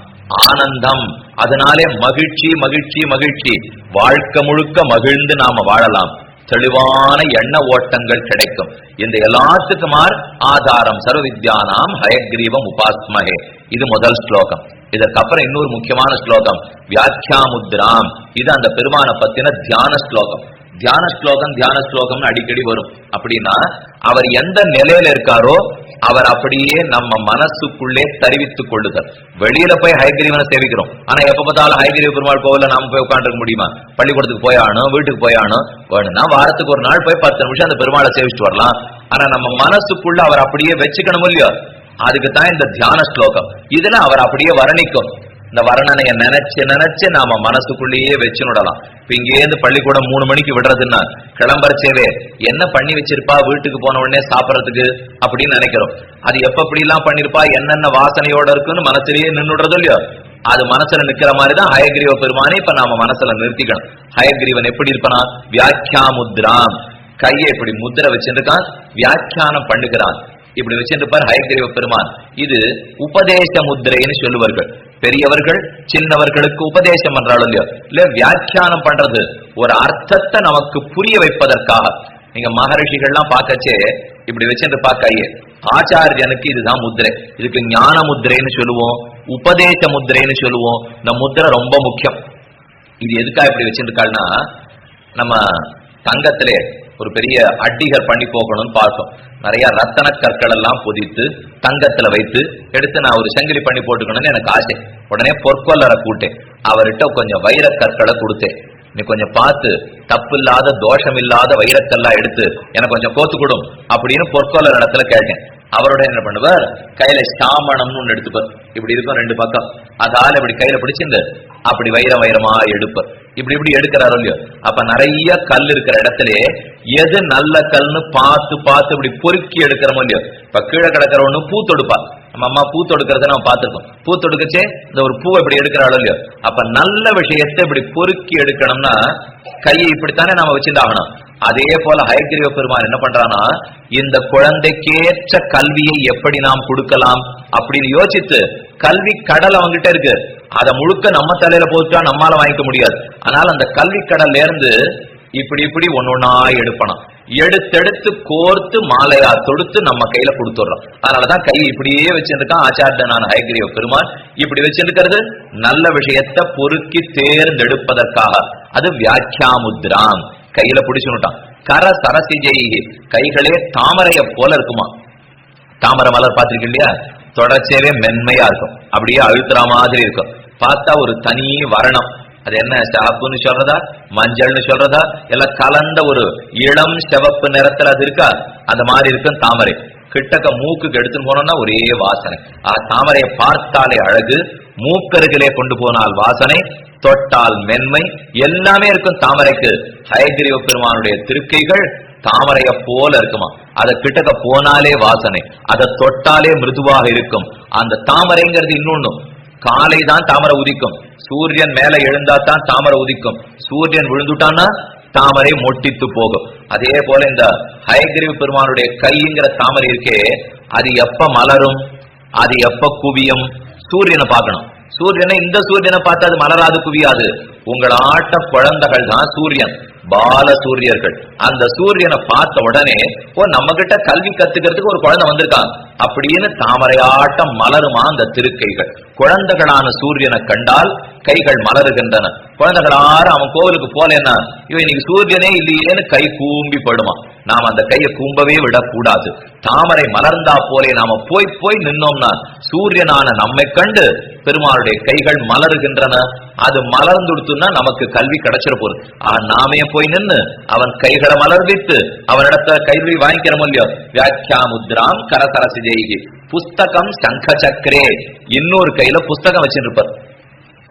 Speaker 1: ஆனந்தம், அதனாலே மகிழ்ச்சி மகிழ்ச்சி மகிழ்ச்சி, வாழ்க்கை முழுக்க மகிழ்ந்து நாம வாழலாம். தெளிவான எண்ண ஓட்டங்கள் கிடைக்கும். இந்த எல்லாத்துக்குமார் ஆதாரம் சர்வ வித்யானாம் ஹயக்ரீவம் உபாஸ்மகே. இது முதல் ஸ்லோகம். இதற்கப்புறம் இன்னொரு முக்கியமான ஸ்லோகம் வியாக்கியாமுத்ராம். இது அந்த பெருமான பத்தின தியான ஸ்லோகம். தியான ஸ்லோகம் அடிக்கடி வரும். அப்படின்னா அவர் எந்த நிலையில இருக்காரோ அவர் அப்படியே நம்ம மனசுக்குள்ளே தெரிவித்துக் கொள்ளுதல். வெளியில போய் ஹயக்ரீவனை சேவிக்கிறோம். ஆனா எப்ப பார்த்தாலும் ஹயக்ரீவ பெருமாள் கோவில நாம போய் உட்காந்துருக்க முடியுமா? பள்ளிக்கூடத்துக்கு போயானும், வீட்டுக்கு போயானும், வேணும்னா வாரத்துக்கு ஒரு நாள் போய் 10 நிமிஷம் அந்த பெருமாளை சேவிச்சுட்டு வரலாம். ஆனா நம்ம மனசுக்குள்ள அவர் அப்படியே வச்சுக்கணும் இல்லையோ? அதுக்குதான் இந்த தியான ஸ்லோகம். இதுல அவர் அப்படியே வர்ணிக்கும். இந்த வர்ணனைய நினைச்சு நாம மனசுக்குள்ளேயே வச்சுடலாம். இப்ப இங்கேருந்து பள்ளிக்கூடம் 3 மணிக்கு விடுறதுன்னா கிளம்புறச்சேவே என்ன பண்ணி வச்சிருப்பா வீட்டுக்கு போன உடனே சாப்பிடறதுக்கு அப்படின்னு நினைக்கிறோம். அது எப்படி எல்லாம் பண்ணிருப்பா, என்னென்ன வாசனையோட இருக்குன்னு மனசுலயே நின்றுடுறது இல்லையோ? அது மனசுல நிக்கிற மாதிரிதான் ஹயக்ரீவ பெருமானே இப்ப நாம மனசுல நிறுத்திக்கணும். ஹயக்ரீவன் எப்படி இருப்பானா? வியாக்கியாமுத்ராம். கையை இப்படி முத்திரை வச்சிருக்கான், வியாக்கியானம் பண்ணுகிறான். இப்படி வச்சிருப்பார் ஹயக்ரீவ பெருமான். இது உபதேச முத்திரைன்னு சொல்லுவார்கள். பெரியவர்கள் சின்னவர்களுக்கு உபதேசம் பண்றாலும் இல்லையோ, இல்ல வியாக்கியானம் பண்றது ஒரு அர்த்தத்தை நமக்கு புரிய வைப்பதற்காக. நீங்க மகரிஷிகள்லாம் பார்க்கச்சே இப்படி வச்சிருப்பா கையே. ஆச்சாரியனுக்கு இதுதான் முத்திரை. இதுக்கு ஞான முத்திரைன்னு சொல்லுவோம், உபதேச முத்திரைன்னு சொல்லுவோம். இந்த முத்திரை ரொம்ப முக்கியம். இது எதுக்காக இப்படி வச்சிருக்காள்னா, நம்ம தங்கத்திலே ஒரு பெரிய அட்டிகள் பண்ணி போகணும்னு பார்த்தோம். நிறைய ரத்தன கற்கள் எல்லாம் பொதித்து தங்கத்துல வைத்து எடுத்து நான் ஒரு சங்கிலி பண்ணி போட்டுக்கணும்னு எனக்கு ஆசை. உடனே பொற்கொல்லரை கூட்டேன். அவர்கிட்ட கொஞ்சம் வைர கற்களை கொடுத்தேன். நீ கொஞ்சம் பார்த்து தப்பு இல்லாத தோஷம் இல்லாத வைரக்கெல்லாம் எடுத்து எனக்கு கொஞ்சம் கோத்து கொடும் அப்படின்னு பொற்கொல்லர் இடத்துல கேட்டேன். அவரோட என்ன பண்ணுவார், கையில சாமணம்னு ஒண்ணு எடுத்துப்பார். இப்படி இருக்கும் 2 பக்கம். அதால இப்படி கையில பிடிச்சிருந்து அப்படி வைரமா எடுப்பார். இப்படி எடுக்கிறாரோ இல்லையோ? அப்ப நிறைய கல் இருக்கிற இடத்துல எது நல்ல கல்னு பார்த்து இப்படி பொறுக்கி எடுக்கிறோமோ இல்லையோ? இப்ப கீழே கிடக்கிற ஒண்ணு பூ தொடுப்பா. நம்ம அம்மா பூ தொடுக்கிறத நம்ம பார்த்திருக்கோம். பூ தொடுக்கச்சே இந்த ஒரு பூவை இப்படி எடுக்கிறாளோ இல்லையோ? அப்ப நல்ல விஷயத்தை இப்படி பொறுக்கி எடுக்கணும்னா கையை இப்படித்தானே நாம வச்சிருந்தாகணும். அதே போல ஹயக்ரீவ பெருமான் என்ன பண்றானா, இந்த குழந்தைக்கேற்ற கல்வியை எப்படி நாம் கொடுக்கலாம் அப்படின்னு யோசித்து, கல்வி கடல் அவங்கிட்ட இருக்கு, அதை முழுக்க நம்ம தலையில போட்டா நம்மால வாங்கிக்க முடியாது. ஆனால் அந்த கல்வி கடல்ல இருந்து இப்படி ஒன்னொன்னா எடுப்பணும். எடுத்தெடுத்து கோர்த்து மாலையா தொடுத்து நம்ம கையில கொடுத்துடுறோம். அதனாலதான் கை இப்படியே வச்சிருக்கான் ஆச்சாரியனான ஹயக்ரீவ பெருமான். இப்படி வச்சிருக்கிறது நல்ல விஷயத்தை பொறுக்கி தேர்ந்தெடுப்பதற்காக. அது வியாக்கியாமுத்ராம். கையில பிடிச்சுட்டான். கர சரசிஜை, கைகளே தாமரைய போல இருக்குமா. தாமரை மலர் பார்த்திருக்கு இல்லையா? தொடர்ச்சியவே மென்மையா இருக்கும், அப்படியே அழுத்துற மாதிரி இருக்கும். பார்த்தா ஒரு தனி வர்ணம். அது என்ன, சிவப்புன்னு சொல்றதா மஞ்சள்னு சொல்றதா, எல்லாம் கலந்த ஒரு இளம் சிவப்பு நிறத்துல அது இருக்கா? அந்த மாதிரி இருக்கும் தாமரை. கிட்டக்க மூக்குக்கு எடுத்துன்னு போனோம்னா ஒரே வாசனை. தாமரையை பார்த்தாலே அழகு, மூக்கருகிலே கொண்டு போனால் வாசனை, தொட்டால் மென்மை, எல்லாமே இருக்கும் தாமரைக்கு. ஹயக்ரீவ பெருமானுடைய திருக்கைகள் தாமரைய போல இருக்குமா. அதை கிட்டக்க போனாலே வாசனை, அதை தொட்டாலே மிருதுவாக இருக்கும். அந்த தாமரைங்கிறது இன்னொன்னு, காலை தான் தாமரை உதிக்கும். சூரியன் மேல எழுந்தா தான் தாமரை உதிக்கும். சூரியன் விழுந்துட்டான்னா தாமரை மொட்டித்து போகும். அதே போல இந்த ஹயக்ரீவ பெருமானுடைய கைங்கிற தாமரை இருக்கே, அது எப்ப மலரும், அது எப்ப குவியும்? சூரியனை பார்க்கணும். சூரியனை, இந்த சூரியனை பார்த்து அது மலராது குவியாது. உங்கள் ஆட்ட குழந்தைகள் தான் சூரியன், பால சூரியர்கள். அந்த சூரியனை பார்த்த உடனே நம்ம கிட்ட கல்வி கத்துக்கிறதுக்கு ஒரு குழந்தை வந்திருக்கான் அப்படின்னு தாமரையாட்டம் மலருமா அந்த திருக்கைகள். குழந்தைகளான சூரியனை கண்டால் கைகள் மலருகின்றன. குழந்தைகளார அவன் கோவிலுக்கு போலேன்னா இவன் இன்னைக்கு சூரியனே இல்லையேன்னு கை கூம்பி படுமா. நாம் அந்த கையை கூம்பவே விடக்கூடாது. தாமரை மலர்ந்தா போலே நாம போய் நின்னோம்னா சூரியனான நம்மை கண்டு பெருமாளுடைய கைகள் மலருகின்றன. அது மலர்ந்துடுத்துன்னா நமக்கு கல்வி கிடைச்சிட போகுது. நாமே போய் நின்று அவன் கைகளை மலர்வித்து அவனிடத்த கல்வி வாங்கிக்கிற இல்லையோ? வியாக்கியாமுத்ராம் கரசரசிஜைகி. புஸ்தகம் சங்க சக்கரே, இன்னொரு கையில புஸ்தகம் வச்சிருப்பார்.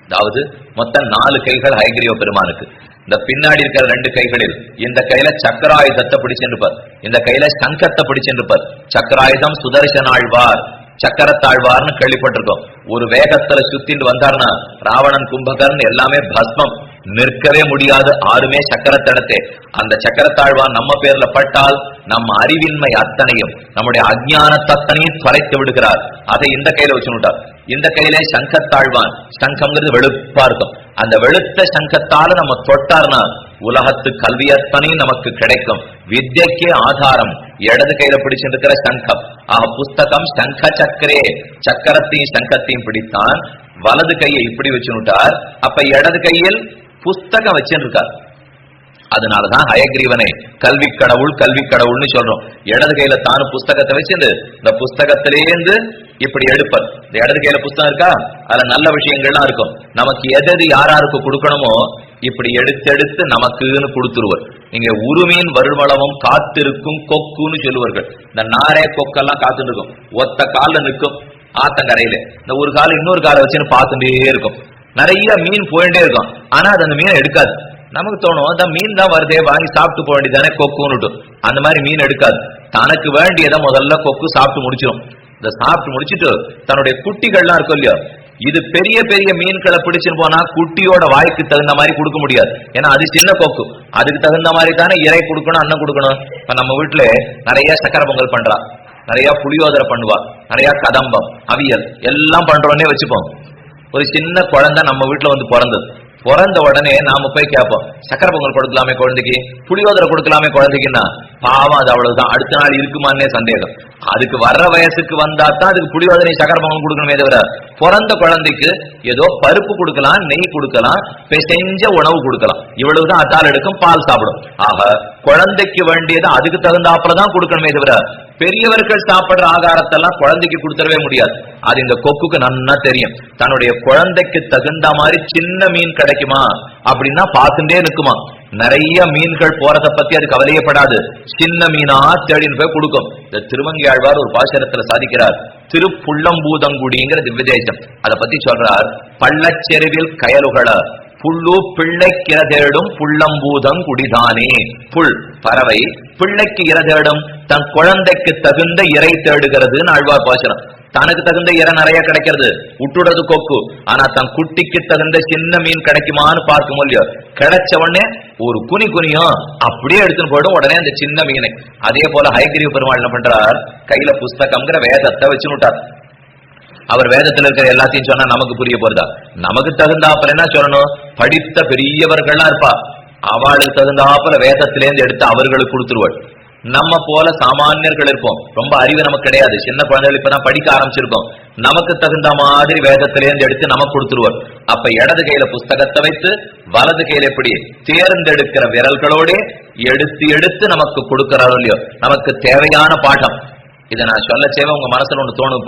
Speaker 1: அதாவது மொத்தம் 4 கைகள் ஹயக்ரீவ பெருமானுக்கு. இந்த பின்னாடி இருக்கிற 2 கைகளில் இந்த கையில சக்கராயுதத்தை பிடிச்சிருப்பார், இந்த கையில சங்கத்தை பிடிச்சிருப்பார். சக்கராயுதம் சுதர்சனாழ்வார், சக்கரத்தாழ்வார்னு கேள்விப்பட்டிருக்கோம். ஒரு வேகத்துல சுத்திட்டு வந்தார்னா ராவணன் கும்பகர்ணன் எல்லாமே பஸ்மம். நிற்கவே முடியாது ஆறுமே சக்கரத்தடத்தே. அந்த சக்கரத்தாழ்வான் நம்ம பேர்ல பட்டால் நம்ம அறிவின்மை அத்தனையும் நம்முடைய அஜ்ஞானத்தை அத்தனையும் தொலைத்து விடுகிறார். அதை இந்த கையில வச்சுட்டார். இந்த கையிலே சங்கத்தாழ்வான், சங்கம்ங்கிறது வெளுப்பா இருக்கும். அந்த வெளுத்த சங்கத்தால நம்ம தொட்டார்னா உலகத்து கல்வி அத்தனையும் நமக்கு கிடைக்கும். வித்யக்கே ஆதாரம் இடது கையில பிடிச்சிருக்கிற சங்கம். புஸ்தகம் சங்க சக்கரே, சக்கரத்தையும் சங்கத்தையும் பிடித்தான். வலது கையை இப்படி வச்சுட்டார். அப்ப இடது கையில் புஸ்தகம் வச்சுருக்கார். அதனாலதான் ஹயக்ரீவனை கல்வி கடவுள் கல்வி கடவுள்னு சொல்றோம். இடது கையில தானு புஸ்தகத்தை வச்சிருந்து இந்த புஸ்தகத்திலேருந்து இப்படி எடுப்பர். இந்த இடது கையில புஸ்தகம் இருக்கா, அதுல நல்ல விஷயங்கள்லாம் இருக்கும். நமக்கு எது யாராருக்கு கொடுக்கணுமோ இப்படி எடுத்தெடுத்து நமக்குன்னு கொடுத்துருவர். நீங்க உருமீன் வருவளவும் காத்திருக்கும் கொக்குன்னு சொல்லுவார்கள். இந்த நாரே கொக்கெல்லாம் காத்துட்டு இருக்கும். ஒத்த கால நிற்கும் ஆத்தங்கரையில. இந்த ஒரு கால இன்னொரு காலை வச்சுன்னு பார்த்துட்டே இருக்கும். நிறைய மீன் போயிட்டே இருக்கும். ஆனா அது அந்த மீனை எடுக்காது. நமக்கு தோணும் அந்த மீன் தான் வருதே, வாங்கி சாப்பிட்டு போக வேண்டியதானே கொக்குன்னு. அந்த மாதிரி மீன் எடுக்காது. தனக்கு வேண்டியதை முதல்ல கொக்கு சாப்பிட்டு முடிச்சிடும். இந்த சாப்பிட்டு முடிச்சுட்டு தன்னுடைய குட்டிகள்லாம் இருக்கும் இல்லையா, இது பெரிய பெரிய மீன்களை பிடிச்சுன்னு போனா குட்டியோட வாய்க்கு தகுந்த மாதிரி கொடுக்க முடியாது. ஏன்னா அது சின்ன கொக்கு. அதுக்கு தகுந்த மாதிரி தானே இறை கொடுக்கணும், அன்னம் கொடுக்கணும். இப்ப நம்ம வீட்டுல நிறைய சக்கரை பொங்கல் பண்றா, நிறைய புளியோதரை பண்ணுவா, நிறைய கதம்பம் அவியல் எல்லாம் பண்றோன்னே வச்சுப்போம். ஒரு சின்ன குழந்தை நம்ம வீட்டுல வந்து பிறந்த உடனே நாம போய் கேட்போம், சக்கரை பொங்கல் கொடுக்கலாமே குழந்தைக்கு, புளியோதரை கொடுக்கலாமே குழந்தைக்குன்னா பாவம் அது அவ்வளவுதான். அடுத்த நாள் இருக்குமான்னே சந்தேகம். அதுக்கு வர்ற வயசுக்கு வந்தா தான் அதுக்கு புளியோதரை சக்கரை பொங்கல் கொடுக்கணுமே தவிர பிறந்த குழந்தைக்கு ஏதோ பருப்பு கொடுக்கலாம், நெய் கொடுக்கலாம், செஞ்ச உணவு கொடுக்கலாம். இவ்வளவுதான் அத்தால் எடுக்கும், பால் சாப்பிடும். ஆக குழந்தைக்கு வேண்டியது அதுக்கு தகுந்தாப்புலதான் கொடுக்கணுமே தவிர பெரியவர்கள் சாப்பிடுற ஆகாரத்தெல்லாம் குழந்தைக்கு கொடுத்துடவே முடியாது. அது இந்த கொக்குக்கு நன்னா தெரியும். தன்னுடைய குழந்தைக்கு தகுந்த மாதிரி சின்ன மீன் கிடைக்குமா அப்படின்னா பார்த்துட்டே நிற்குமா. நிறைய மீன்கள் போறத பத்தி அது கவலையப்படாது. சின்ன மீனா தேடின்னு போய் கொடுக்கும். இந்த திருமங்கையாழ்வார் ஒரு பாசனத்துல சாதிக்கிறார். திருப்புள்ளம்பூதங்குடிங்கிற திவ்யதேசம் அதை பத்தி சொல்றார். பள்ளச்செருவில் கயலுகள புல்லு பிள்ளைக்கு இரதேடும் புள்ளம்பூதம் குடிதானே. புல் பறவை பிள்ளைக்கு இரதேடும், தன் குழந்தைக்கு தகுந்த இறை தேடுகிறதுன்னு ஆழ்வார் பாசனம். தனக்கு தகுந்த இறை நிறைய கிடைக்கிறது, விட்டுடுறது கொக்கு. ஆனா தன் குட்டிக்கு தகுந்த சின்ன மீன் கிடைக்குமான்னு பார்க்கும் இல்லையோ, கிடைச்ச உடனே ஒரு குனியும் அப்படியே எடுத்துன்னு போயிடும் உடனே அந்த சின்ன மீனை. அதே போல ஹயகிரீவ பெருமாள் என்ன பண்றார், கையில புஸ்தகம்ங்கிற வேதத்தை வச்சுட்டார். அவர் வேதத்துல இருக்கிற எல்லாத்தையும் சொன்னா நமக்கு புரிய போறதா? நமக்கு தகுந்தாப்புல என்ன சொல்லணும், படித்த பெரியவர்கள்லாம் இருப்பா, அவளுக்கு தகுந்தாப்புல வேதத்திலேருந்து எடுத்து அவர்களுக்கு கொடுத்துருவாள். நம்ம போல சாமானியர்கள் இருப்போம், ரொம்ப அறிவு நமக்கு கிடையாது, சின்ன குழந்தைகள் இப்பதான் படிக்க ஆரம்பிச்சிருக்கோம். நமக்கு தகுந்த மாதிரி வேதத்திலேருந்து எடுத்து நமக்கு கொடுத்துருவார். அப்ப இடது கையில புஸ்தகத்தை வைத்து வலது கையில எப்படி தேர்ந்தெடுக்கிற விரல்களோட எடுத்து எடுத்து நமக்கு கொடுக்கிறாரோ இல்லையோ, நமக்கு தேவையான பாடம். இதை நான் சொல்ல சேவை உங்க மனசுல ஒண்ணு தோணும்.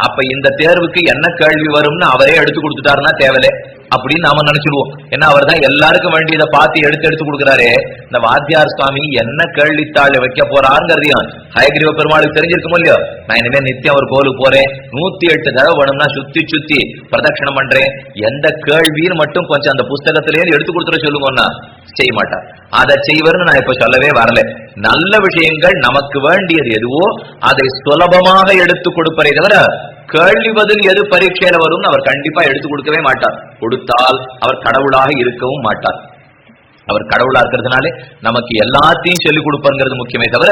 Speaker 1: அப்ப இந்த தேர்வுக்கு என்ன கேள்வி வரும்னு அவரே எடுத்து கொடுத்துட்டாருன்னா தேவையில்லை அப்படின்னு நாம நினைச்சிடுவோம். ஏன்னா அவர் தான் எல்லாருக்கும் வேண்டியதை பார்த்து எடுத்து எடுத்து கொடுக்குறாரு. இந்த வாத்தியார் சுவாமி என்ன கேள்வித்தாள் வைக்க போறாருங்கிறதையும் ஹயகிரீவ பெருமாளுக்கு தெரிஞ்சிருக்கும் இல்லையோ. நான் இனிமே நித்தியம் ஒரு கோவிலுக்கு போறேன், 108 தடவை வேணும்னா சுத்தி சுத்தி பிரதட்சணம் பண்றேன், எந்த கேள்வின்னு மட்டும் கொஞ்சம் அந்த புஸ்தகத்திலேயே எடுத்து கொடுத்துட சொல்லுங்கன்னா செய்ய மாட்டார். அதை செய்வர்னு நான் இப்ப சொல்லவே வரல. நல்ல விஷயங்கள் நமக்கு வேண்டியது எதுவோ அதை சுலபமாக எடுத்து கொடுப்பதை தவிர கேள்வி பதில் எது பரீட்சையில வரும்னு அவர் கண்டிப்பா எடுத்து கொடுக்கவே மாட்டார். கொடுத்தால் அவர் கடவுளாக இருக்கவும் மாட்டார். அவர் கடவுளா இருக்கிறதுனாலே நமக்கு எல்லாத்தையும் சொல்லிக் கொடுப்பாருங்கிறது முக்கியமே தவிர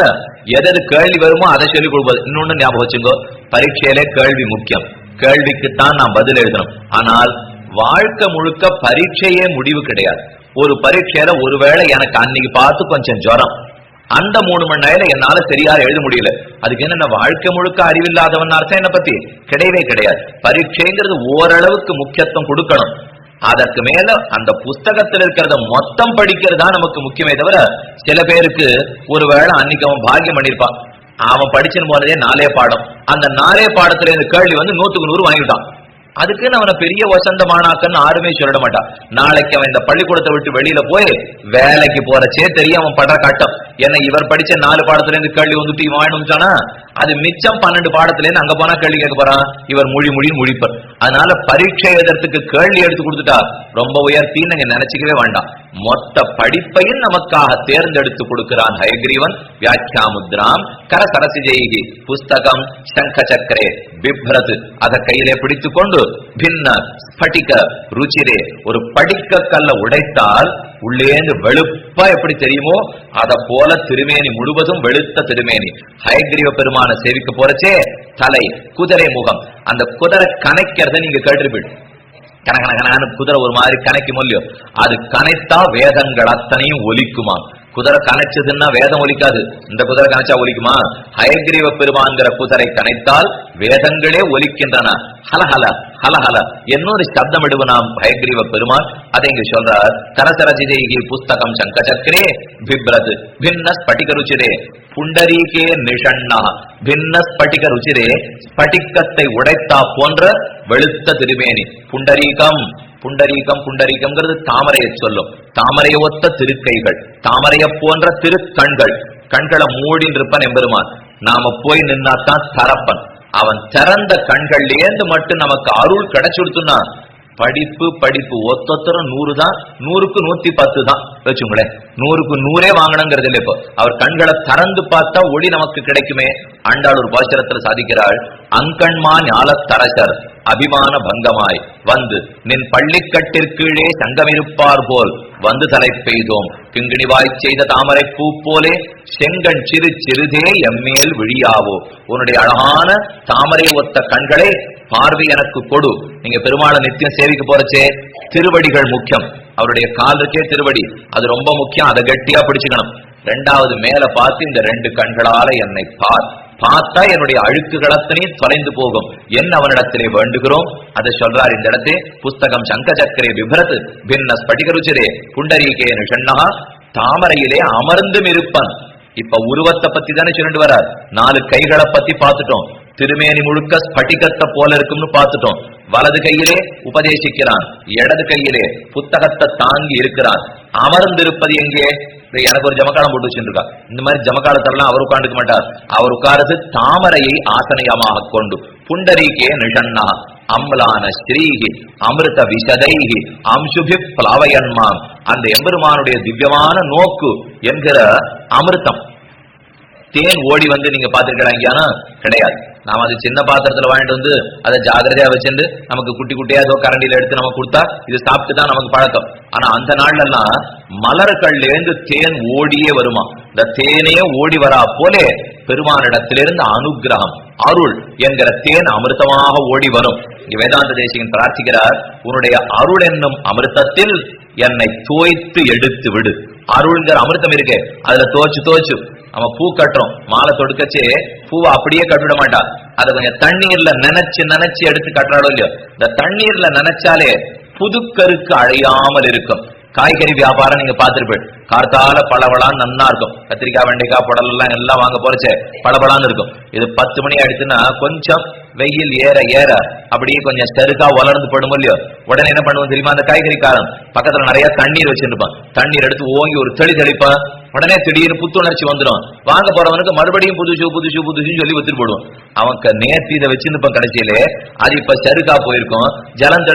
Speaker 1: எது கேள்வி வருமோ அதை சொல்லிக் கொடுப்பது. இன்னொன்னு ஞாபகம் வச்சுங்கோ, பரீட்சையிலே கேள்வி முக்கியம், கேள்விக்குத்தான் நாம் பதில் எழுதணும். ஆனால் வாழ்க்கை முழுக்க பரீட்சையே முடிவு கிடையாது. ஒரு பரீட்சையில ஒருவேளை எனக்கு அன்னைக்கு பார்த்து கொஞ்சம் ஜுரம், அந்த 3 மணி நேரம் என்னால சரியா எழுத முடியல, அதுக்கு என்ன வாழ்க்கை முழுக்க அறிவில்லாதவன் அர்த்தம் என்ன பத்தி கிடையவே கிடையாது. பரீட்சைங்கிறது ஓரளவுக்கு முக்கியத்துவம் கொடுக்கணும். அதற்கு மேல அந்த புஸ்தகத்தில் இருக்கிறத மொத்தம் படிக்கிறதா நமக்கு முக்கியமே தவிர சில பேருக்கு ஒருவேளை அன்னைக்கு அவன் பாக்கியம் பண்ணிருப்பான், அவன் படிச்சுன்னு போனதே 4 பாடம், அந்த 4 பாடத்துல இந்த கேள்வி வந்து 100க்கு 100 வாங்கிட்டான். அதுக்குன்னு அவனை பெரிய வசந்தமானாக்கன்னு யாருமே சொல்லிட மாட்டான். நாளைக்கு அவன் இந்த பள்ளிக்கூடத்தை விட்டு வெளியில போய் வேலைக்கு போறச்சே தெரியும் அவன் படுற கட்டம். ஏன்னா இவர் படிச்ச 4 பாடத்துல இருந்து கேள்வி வந்துட்டு இவன் வாங்கிட்டானா, அது மிச்சம் 12 பாடத்துல இருந்து அங்க போனா கேள்வி கேட்க போறான், இவர் மொழின்னு முழிப்பர். அதனால பரீட்சை எழுதுறதுக்கு கேள்வி எடுத்து கொடுத்துட்டா ரொம்ப உயர்த்தின்னு நீங்க நினைச்சுக்கவே வேண்டாம். மொத்த படிப்பையும் நமக்காக தேர்ந்தெடுத்து கொடுக்கிறான் ஹயக்ரீவன். வியாக்கியாமுத்ராம் கரசரசிஜைகி புஸ்தகம் சங்க சக்கரே பிப்ரத், அதை கையிலே பிடித்துக் கொண்டு பின்ன ஸ்படிக ருச்சிரே, ஒரு படிக்க கல்ல உடைத்தால் உள்ளேந்து வெளுப்பா எப்படி தெரியுமோ அத போல திருமேனி முழுவதும் வெளுத்த திருமேனி. ஹயக்ரீவ பெருமான சேவிக்க போறச்சே தலை குதிரை முகம், அந்த குதிரை கணைக்கிறத நீங்க கேட்டிருப்பீங்க. கனகனகனான குதிரை ஒரு மாதிரி கணைக்கும் இல்லையோ, அது கனைத்தா வேதங்கள் அத்தனையும் ஒலிக்குமா. குதிரை கனைச்சதுன்னா வேதம் ஒலிக்காது, இந்த குதிரை கனைச்சா ஒலிக்குமா? ஹயக்ரீவ பெருமான்கிற குதிரை கனைத்தால் வேதங்களே ஒலிக்கின்றன. ஹலஹல ஹலஹல என்னொரு சப்தம் இடுவனாம் ஹயக்ரீவ பெருமான். அதை இங்க சொல்றார். கரசரஜிதேகி புஸ்தகம் சங்கசக்கரே பிப்ரத் பின்ன ஸ்படிக ருச்சிரே புண்டரீகே நிஷண்ணா பின்ன ஸ்படிக ருச்சிரே, ஸ்படிக்கத்தை உடைத்தா போன்ற வெளுத்த திருமேனி. புண்டரீகம் புண்டரீகம் புண்டரீகம்ங்கிறது தாமரையை சொல்லும். தாமரையை ஒத்த திருக்கைகள், தாமரைய போன்ற திருக்கண்கள், கண்களை மூடின்னு இருப்பன் எம்பெருமான். நாம போய் நின்னாத்தான் தரப்பன். அவன் திறந்த கண்கள்லேந்து மட்டும் நமக்கு அருள் கிடைச்சுடுத்துனா படிப்பு படிப்பு ஒத்தொத்தரும் 100 தான், 100க்கு 110 தான் வச்சுங்களேன். 100க்கு 100 வாங்கணுங்கிறது இல்லை. இப்போ அவர் கண்களை திறந்து பார்த்தா ஒளி நமக்கு கிடைக்குமே. ஆண்டாள் ஒரு பாசுரத்தில் சாதிக்கிறாள். அங்கண்மா ஞாலத்தரசர் அபிமான பங்கமாய் வந்து நின் பள்ளிக்கட்டிற்கீழே சங்கமிருப்பார் போல் வந்து தலை பெய்தோம் கிங்கிணிவாய் செய்த தாமரை பூ போலே செங்கண் சிறு சிறுதே எம்மேல் விழியாவோ. உன்னுடைய அழகான தாமரை ஒத்த கண்களை பார்வை எனக்கு கொடு. நீங்க பெருமாளை நித்தியம் சேவிக்க போறச்சே திருவடிகள் முக்கியம். அவருடைய காலுக்கே திருவடி, அது ரொம்ப முக்கியம். அதை கட்டியா பிடிச்சுக்கணும். 2வது மேல பார்த்து இந்த 2 கண்களால என்னை பார்த்தா என்னுடைய அழுக்குகளத்தனையும் தொலைந்து போகும் என்ன அவனிடத்திலே வேண்டுகிறோம். அதை சொல்றார் இந்த இடத்தே. புஸ்தகம் சங்கசக்கரே விபரத் பின்ன ஸ்படிகருச்சிரே புண்டரீகே நிஷண்ணா, தாமரையிலே அமர்ந்தும் இருப்பன். இப்ப உருவத்தை பத்தி தானே சொல்லிட்டு வரார். 4 கைகளை பத்தி பார்த்துட்டோம். திருமேனி முழுக்க ஸ்படிகத்தை போல இருக்கும்னு பார்த்துட்டோம். வலது கையிலே உபதேசிக்கிறான், இடது கையிலே புத்தகத்தை தாங்கி இருக்கிறான். அமர்ந்திருப்பது எங்கே? எனக்கு ஒரு ஜமக்காலம் போட்டு வச்சுருக்கா. இந்த மாதிரி ஜமக்காலத்தெல்லாம் அவர் உட்காந்துக்க மாட்டார். அவர் உட்கார்ந்து தாமரையை ஆசனயமாக கொண்டு புண்டரீகே நிஷண்ணா அம்லான ஸ்ரீஹி அமிர்த விஷதைஹி அம்சுபி பிளாவயன்மாம். அந்த எம்பெருமானுடைய திவ்யமான நோக்கு என்கிற அமிர்தம் தேன் ஓடி வந்து நீங்க பாத்துருக்கிறாங்க கிடையாது. நாம அது சின்ன பாத்திரத்துல வாங்கிட்டு வந்து அதை ஜாகிரதையா வச்சுட்டு நமக்கு குட்டி குட்டியா ஏதோ கரண்டியில எடுத்து நம்ம கொடுத்தா இது சாப்பிட்டு தான் நமக்கு பழக்கம். ஆனா அந்த நாள்ல எல்லாம் மலர்கள்ல இருந்து தேன் ஓடியே வருமா. இந்த தேனே ஓடி வரா போலே பெருமானிடத்திலிருந்து அனுகிரகம் அருள் என்கிற தேன் அமிர்தமாக ஓடி வரும். வேதாந்த தேசிகன் பிரார்த்திக்கிறார். உன்னுடைய அருள் என்னும் அமிர்தத்தில் என்னை தோய்த்து எடுத்து விடு. அருள்ங்கிற அமிர்தம் இருக்கு, அதுல தோச்சு அவன் பூ கட்டுறோம், மாலை தொடுக்கச்சே பூவை அப்படியே கட்டிவிட மாட்டான். அதை கொஞ்சம் தண்ணீர்ல நினைச்சு எடுத்து கட்டுறாளோ இல்லையோ, இந்த தண்ணீர்ல நினைச்சாலே புதுக்கருக்கு அழையாமல் இருக்கும். காய்கறி வியாபாரம் நீங்க பார்த்திருப்பீங்க. கார்த்தால பளபளான்னு நன்னா இருக்கும். கத்திரிக்காய் வெண்டைக்காய் புடல் எல்லாம் வாங்க போறச்சே பளபளான்னு இருக்கும். இது 10 மணி ஆயிடுச்சுன்னா கொஞ்சம் வெயில் ஏற ஏற அப்படியே கொஞ்சம் செருக்கா வளர்ந்து படும் இல்லையோ, உடனே என்ன பண்ணுவோம் தெரியுமா? அந்த காய்கறிக்காரன் பக்கத்துல நிறைய தண்ணீர் வச்சிருப்பான். தண்ணீர் எடுத்து ஓங்கி ஒரு தெளிப்பான். உடனே திடீர்னு புத்துணர்ச்சி வந்துடும். வாங்க போறவனுக்கு மறுபடியும் புதுசு சொல்லி வச்சுட்டு போடுவோம். அவனுக்கு நேர்த்தி இதை வச்சிருப்பான். கடைசியிலே அது இப்ப செருக்கா போயிருக்கும். ஜலம்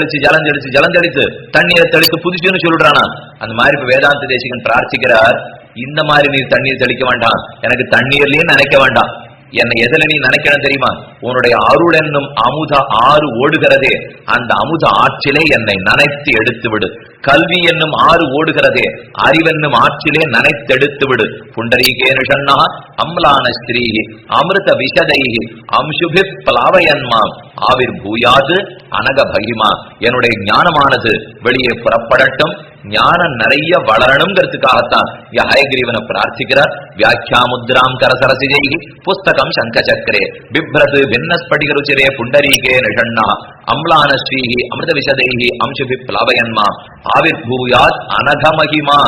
Speaker 1: தெளித்து தண்ணீரை தெளித்து புதுசுன்னு சொல்லிடுறானா. அந்த மாதிரி இப்ப வேதாந்த தேசிகன் பிரார்த்திக்கிறார். இந்த மாதிரி நீர் தண்ணீர் தெளிக்க வேண்டாம், எனக்கு தண்ணீர்லயும் நினைக்க வேண்டாம். என்னை எதில நீ நினைக்கணும் தெரியுமா? உன்னுடைய அருள் என்னும் அமுத ஆறு ஓடுகிறதே, அந்த அமுத ஆற்றிலே என்னை நனைத்து எடுத்து விடு. கல்வி என்னும் ஆறு ஓடுகிறதே, அறிவென்னும் ஆற்றிலே நனைத்து எடுத்து விடு. புண்டரீகே நிஷண்ணா அம்லான ஸ்ரீஹி அமிர்த விஷதைஹி அம்சுபி பிளாவயன்மாம் ஆவிர் பூயாது அனக பகிமா. என்னுடைய ஞானமானது வெளியே புறப்படட்டும், ஞானம் நிறைய வளரணுங்கிறதுக்காகத்தான் ஹயக்ரீவனை பிரார்த்திக்கிறார். வியாக்கியாமுத்ராம் கரசரசிஜைஹி புஸ்தகம் சங்கசக்கரே பிப்ரத் பின்னஸ்படிகருச்சிரே புண்டரீகே நிஷண்ணா அம்லான ஸ்ரீஹி அமிர்த விஷதைஹி அம்சுபி பிளாவயன்மாம் ஆவிர் பூயாத் அனக மகிமா.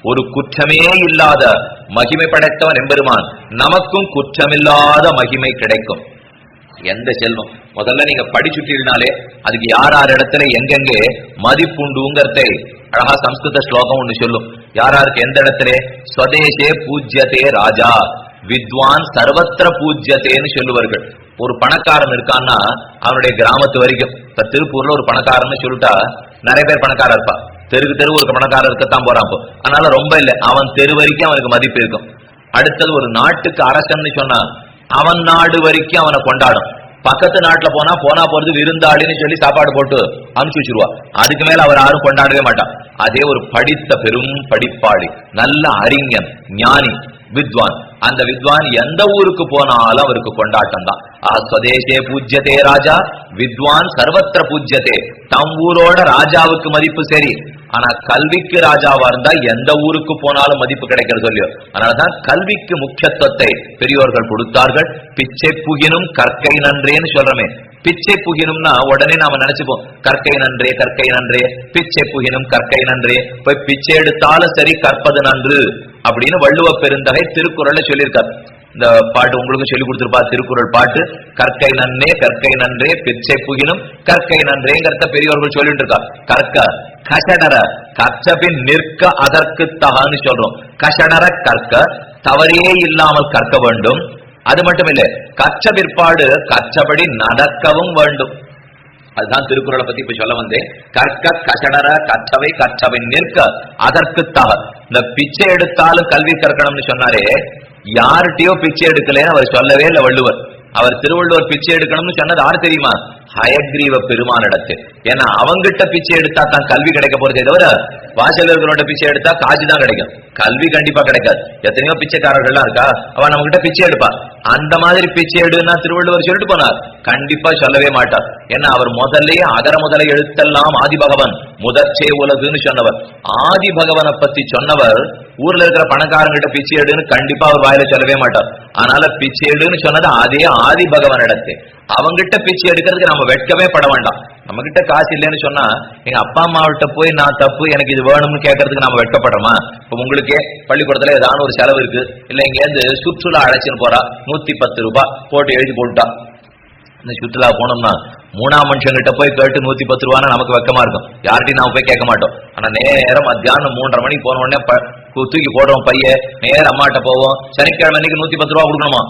Speaker 1: ஒரு குற்றமே இல்லாத மகிமை படைத்தவன் எம்பெருமான், நமக்கும் குற்றமில்லாத மகிமை கிடைக்கும். எந்த செல்வம் முதல்ல நீங்க படிச்சுட்டீங்கனாலே அதுக்கு யார் இடத்துல எங்கெங்கே மதிப்புண்டுங்கிறதை அழகா சம்ஸ்கிருத ஸ்லோகம் ஒண்ணு சொல்லும். யாருக்கு எந்த இடத்துல ஸ்வதேசே பூஜ்யதே ராஜா, வித்வான் சர்வத்திர பூஜ்யத்தேன்னு சொல்லுவார்கள். ஒரு பணக்காரன் இருக்கான்னா அவனுடைய கிராமத்து வரைக்கும், இப்ப திருப்பூர்ல ஒரு பணக்காரன்னு சொல்லிட்டா நிறைய பேர் பணக்காரர் இருப்பா, தெருக்கு தெரு ஒரு பணக்காரர் இருக்கத்தான் போறான். அதனால ரொம்ப இல்லை, அவன் தெரு வரைக்கும் அவனுக்கு மதிப்பு இருக்கும். அடுத்தது ஒரு நாட்டுக்கு அரசன்னு சொன்னா அவன் நாடு வரைக்கும் அவனை கொண்டாடும். பக்கத்து நாட்டுல போனா போறது விருந்தாளின்னு சொல்லி சாப்பாடு போட்டு அனுப்பிச்சு வச்சிருவா. அதுக்கு மேல அவர் யாரும் கொண்டாடவே மாட்டான். அதே ஒரு படித்த பெரும் படிப்பாளி, நல்ல அறிஞன், ஞானி, வித்வான், அந்த வித்வான் எந்த ஊருக்கு போனாலும் அவருக்கு கொண்டாட்டம் தான். ஸ்வதேசே பூஜ்யதே ராஜா வித்வான் சர்வத்திர பூஜ்யதே. தம் ஊரோட ராஜாவுக்கு மதிப்பு சரி, ஆனா கல்விக்கு ராஜாவா இருந்தா எந்த ஊருக்கு போனாலும் மதிப்பு கிடைக்கிறது இல்லையோ. அதனாலதான் கல்விக்கு முக்கியத்துவத்தை பெரியோர்கள் கொடுத்தார்கள். பிச்சை புகினும் கற்கை நன்றேன்னு சொல்றமே, பிச்சை புகினும்னா உடனே நாம நினைச்சுப்போம் கற்கை நன்றே கற்கை நன்றே, பிச்சை புகினும் கற்கை நன்றே, போய் பிச்சை எடுத்தாலும் சரி கற்பது நன்று அப்படின்னு வள்ளுவ பெருந்தகை திருக்குறள்ல சொல்லியிருக்கார். இந்த பாட்டு உங்களுக்கு சொல்லி கொடுத்திருப்பா, திருக்குறள் பாட்டு. கற்கை நன்னே கற்கை நன்றே பிச்சை புகினும் கற்கை நன்றேங்கிறத பெரியவர்கள் சொல்லிட்டு இருக்கா. கற்க கஷடர கற்றபின் நிற்க அதற்கு தகான்னு சொல்றோம். கஷடர கற்க, தவறே இல்லாமல் கற்க வேண்டும். அது மட்டும் இல்லை, கற்ற பிற்பாடு கற்றபடி நடக்கவும் வேண்டும். அதுதான் திருக்குறளை பத்தி இப்ப சொல்ல வந்தேன். கற்க கஷடர கற்றவை கற்றபின் நிற்க அதற்கு தக. இந்த பிச்சை எடுத்தாலும் கல்வி கற்கணும்னு சொன்னாரே, யார்கிட்டயோ பிச்சை எடுக்கலன்னு அவர் சொல்லவே இல்லை வள்ளுவர். அவர் திருவள்ளுவர் பிச்சை எடுக்கணும்னு சொன்னது யாரு தெரியுமா? ஹயக்ரீவ பெருமானிடத்து. ஏன்னா அவங்கிட்ட பிச்சை எடுத்தா தான் கல்வி கிடைக்க போறதே தவிர வாசகர்களோட பிச்சை எடுத்தா காசு தான் கிடைக்கும், கல்வி கண்டிப்பா கிடைக்காது. எத்தனையோ பிச்சைக்காரர்கள்லாம் இருக்கா, அவன் நம்ம கிட்ட பிச்சை எடுப்பா. அந்த மாதிரி பிச்சை எடுன்னா திருவள்ளுவர் சொல்லிட்டு போனார்? கண்டிப்பா சொல்லவே மாட்டார். ஏன்னா அவர் முதல்லயே அகர முதல எழுத்தெல்லாம் ஆதி பகவன் முதற்சே உலகுன்னு சொன்னவர். ஆதி பகவனை பத்தி சொன்னவர் ஊர்ல இருக்கிற பணக்காரங்கிட்ட பிச்சை எடுன்னு கண்டிப்பா அவர் வாயில சொல்லவே மாட்டார். அதனால பிச்சை எடுன்னு சொன்னது அதே ஆதி பகவன் இடத்து. அவங்கிட்ட பிச்சை எடுக்கிறதுக்கு நம்ம வெட்கமே பட வேண்டாம். நம்ம கிட்ட காசு இல்லைன்னு சொன்னா எங்க அப்பா அம்மாவிட்ட போய் நான் தப்பு எனக்கு இது வேணும்னு கேட்கறதுக்கு நம்ம வெட்கப்படுறோமா? இப்ப உங்களுக்கே பள்ளிக்கூடத்துல ஏதாவது ஒரு செலவு இருக்கு, இல்ல இங்க இருந்து சுற்றுலா அழைச்சின்னு போறா, 110 ரூபாய் போட்டு எழுதி போட்டுட்டா. இந்த சுற்றுலா போனோம்னா மூணாம் மனுஷங்கிட்ட போய் கேட்டு 110 ரூபான்னு நமக்கு வெக்கமா இருக்கும், யார்கிட்டையும் நாம போய் கேட்க மாட்டோம். ஆனா நேரம் மத்தியானம் 3:30 மணிக்கு போன உடனே தூக்கி போடுறோம் பைய, நேரம் அம்மாட்ட போவோம். சனிக்கிழமை அன்னைக்கு 110 ரூபா கொடுக்கணுமா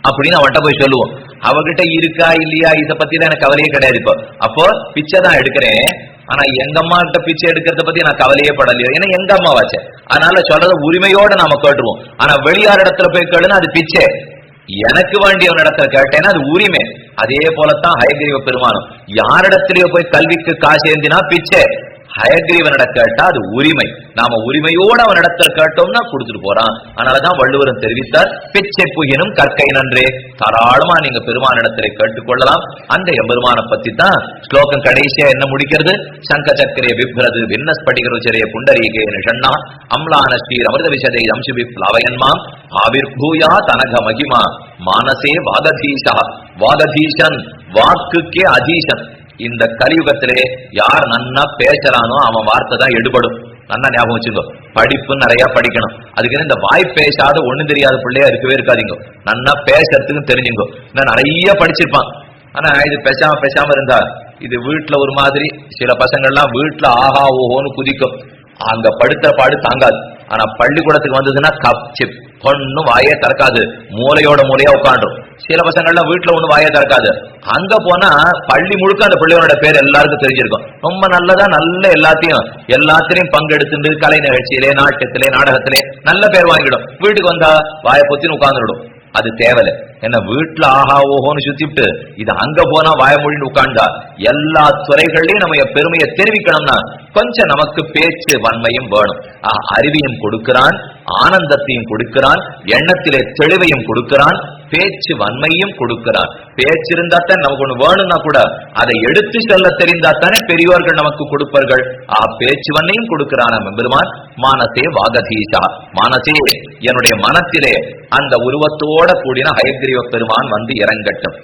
Speaker 1: அப்படின்னு அவன்கிட்ட போய் சொல்லுவோம். அவகிட்ட இருக்கா இல்லையா இதை பத்தி தான் எனக்கு கவலையே கிடையாது. இப்போ அப்போ பிச்சை தான் எடுக்கிறேன், ஆனா எங்க அம்மா கிட்ட பிச்சை எடுக்கிறத பத்தி நான் கவலையே படலையோ, ஏன்னா எங்க அம்மாவாச்சே. அதனால சொல்றத உரிமையோட நாம கேட்டுருவோம். ஆனா வெளியார் இடத்துல போய் கேளுன்னா அது பிச்சை, எனக்கு வேண்டியவன் இடத்துல கேட்டேன்னா அது உரிமை. அதே போலத்தான் ஹயகிரீவ பெருமானம். யாரிடத்திலேயோ போய் கல்விக்கு காசு ஏந்தினா பிச்சை, ஹயகிரீவனிட கேட்டா அது உரிமை. நாம உரிமையோட அவன் இடத்துல கேட்டோம்னா கொடுத்துட்டு போறான். அதனாலதான் வள்ளுவரும் தெரிவித்தார், பிச்சை புகினும் கற்கை நன்றே. தாராளமா நீங்க பெருமான இடத்திலே கேட்டுக்கொள்ளலாம். அந்த எம்பெருமான பத்தி தான் ஸ்லோகம் கடைசியா என்ன முடிக்கிறது? சங்க சக்கரே விப்ரது விண்ணஸ்படிகருச்சரே புண்டரீகே நிஷண்ணா அம்லான ஸ்ரீர் அமிர்த விஷதை அம்சுபி பிளவயன்மாம் ஆவிர்பூயா தனக மகிமா மானசே வாகதீஷா. வாகதீஷன் வாக்குக்கே அதீஷன். இந்த கலியுகத்திலே யார் நன்னா பேசுறானோ அவன் வார்த்தை தான் எடுபடும். நல்லா ஞாபகம் வச்சுக்கோ. படிப்பு நிறைய படிக்கணும். அதுக்கு இந்த வாய் பேசாத ஒண்ணு தெரியாத பிள்ளையா இருக்கவே இருக்காதீங்க. நன்னா பேசுறதுக்கு தெரிஞ்சுங்கோ. நான் நிறைய படிச்சிருப்பான், ஆனா இது பேசாம இருந்தா இது வீட்டுல ஒரு மாதிரி. சில பசங்கள்லாம் வீட்டுல ஆஹா ஓஹோன்னு குதிக்கும், அங்க படுத்த பாடு தாங்காது. ஆனா பள்ளிக்கூடத்துக்கு வந்ததுன்னா கப் ஒன்னும் வாயே திறக்காது, மூளையோட மூலையா உட்காந்துரும். சில பசங்கள்லாம் வீட்டுல ஒண்ணு வாயே திறக்காது, அங்க போனா பள்ளி முழுக்க அந்த பிள்ளையோட பேர் எல்லாருக்கும் தெரிஞ்சிருக்கும். ரொம்ப நல்லதா நல்ல எல்லாத்திலையும் பங்கெடுத்துட்டு கலை நிகழ்ச்சியிலே நாட்டத்திலே நாடகத்திலே நல்ல பேர் வாங்கிடும். வீட்டுக்கு வந்தா வாயை பொத்தின்னு உட்கார்ந்துடும். அது தேவலை. என்ன வீட்டுல ஆஹா ஓஹோன்னு சுத்திட்டு இது அங்க போனா வாய மொழின்னு உட்கார்ந்தா எல்லா துறைகள்லயும் நம்ம பெருமையை தெரிவிக்கணும்னா கொஞ்சம் நமக்கு பேச்சு வன்மையும் வேணும். அறிவையும் கொடுக்கிறான், ஆனந்தத்தையும் கொடுக்கிறான், எண்ணத்திலே தெளிவையும் கொடுக்கிறான், பேச்சு வன்மையும் கொடுக்கிறான். பேச்சு இருந்தா தான் நமக்கு ஒண்ணு வேணும்னா கூட அதை எடுத்து சொல்ல தெரிந்தா தானே பெரியோர்கள் நமக்கு கொடுப்பார்கள். பேச்சு வன்மையும் கொடுக்கிறான் பெருமான். மானசே வாகதீஷா. மானசே என்னுடைய மனத்திலே அந்த உருவத்தோட கூடின ஹயகிரீவ பெருமான் வந்து இறங்கட்டும்.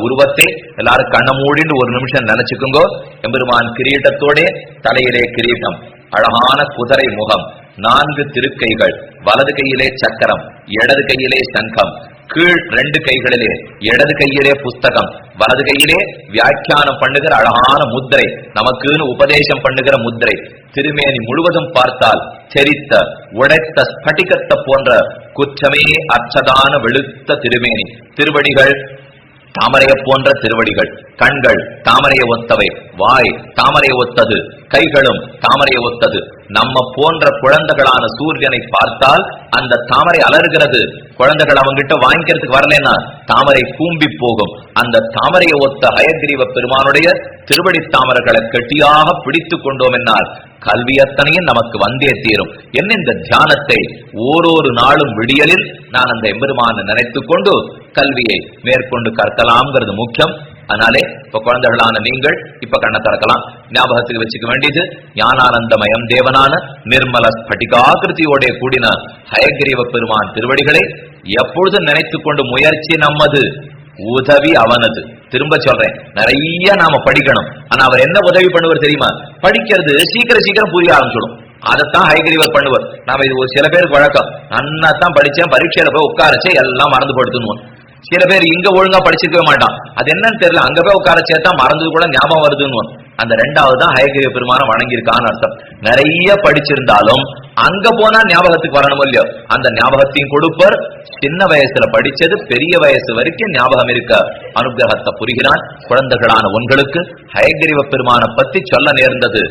Speaker 1: உருவத்தை எல்லாரும் கண்ண மூடின்னு ஒரு நிமிஷம் நினைச்சுக்குங்கோ. எம்பெருமான் கிரீட்டத்தோட, தலையிலே கிரீட்டம், அழகான குதிரை முகம், 4 திருக்கைகள், வலது கையிலே சக்கரம், இடது கையிலே சங்கம், கீழ் 2 கைகளிலே, இடது கையிலே புஸ்தகம், வலது கையிலே வியாக்கியானம் பண்ணுகிற அழகான முத்திரை, நமக்குன்னு உபதேசம் பண்ணுகிற முத்திரை. திருமேனி முழுவதும் பார்த்தால் தெரித்த உடைத்த ஸ்படிகத்தை போன்ற குற்றமே அச்சதான வெளுத்த திருமேனி. திருவடிகள் தாமரையை போன்ற திருவடிகள், கண்கள் தாமரையை ஒத்தவை, வாய் தாமரையை ஒத்தது, கைகளும் தாமரையை ஒத்தது. நம்ம போன்ற குழந்தைகளான சூரியனை பார்த்தால் அந்த தாமரை அலறுகிறது. குழந்தைகள் அவங்கிட்ட வாங்கிக்கிறதுக்கு வரலன்னா தாமரை கூம்பி போகும். அந்த தாமரையை ஒத்த ஹயகிரீவ பெருமானுடைய திருவடி தாமரைகளை கெட்டியாக பிடித்து கொண்டோம் என்னால் கல்வி அத்தனையும் நமக்கு வந்தே தீரும். என்ன இந்த தியானத்தை ஓரொரு நாளும் விடியலில் நான் அந்த எம்பெருமானை நினைத்துக் கொண்டு கல்வியை மேற்கொண்டு கற்கலாம்ங்கிறது முக்கியம். அதனாலே இப்ப குழந்தைகளான நீங்கள் இப்ப கண்ணை திறக்கலாம். ஞாபகத்துக்கு வச்சுக்க வேண்டியது ஞானானந்தமயம் தேவனான நிர்மல ஸ்படிகாகிருதியோட கூடின ஹயகிரீவ பெருமான் திருவடிகளை எப்பொழுதும் நினைத்துக் கொண்டு முயற்சி நம்மது, உதவி அவனது. திரும்ப சொல்றேன், நிறைய நாம படிக்கணும். ஆனா அவர் என்ன உதவி பண்ணுவார் தெரியுமா? படிக்கிறது சீக்கிரம் புரிய ஆரம்பிச்சிடும். அதைத்தான் ஹயகிரீவர் பண்ணுவார். நாம இது ஒரு சில பேருக்கு வழக்கம், நன்னா தான் படிச்சேன், பரீட்சையில போய் உட்காரச்சே எல்லாம் மறந்து படுத்துன்னு. சில பேர் இங்க ஒழுங்கா படிச்சிருக்கவே மாட்டான், அது என்னன்னு தெரியல, அங்க போய் உட்கார சேர்த்தா மறந்தது கூட ஞாபகம் வருதுன்னு. அந்த 2வது தான் ஹயகிரீவ பெருமான வணங்கியிருக்கான்னு அர்த்தம். நிறைய படிச்சிருந்தாலும் அங்க போனா ஞாபகத்துக்கு வரணும் இல்லையோ, அந்த ஞாபகத்தையும் கொடுப்பர். சின்ன வயசுல படிச்சது பெரிய வயசு வரைக்கும் ஞாபகம் இருக்க அனுகிரகத்தை புரிகிறான். குழந்தைகளான உங்களுக்கு ஹயகிரீவ பெருமான பத்தி சொல்ல நேர்ந்தது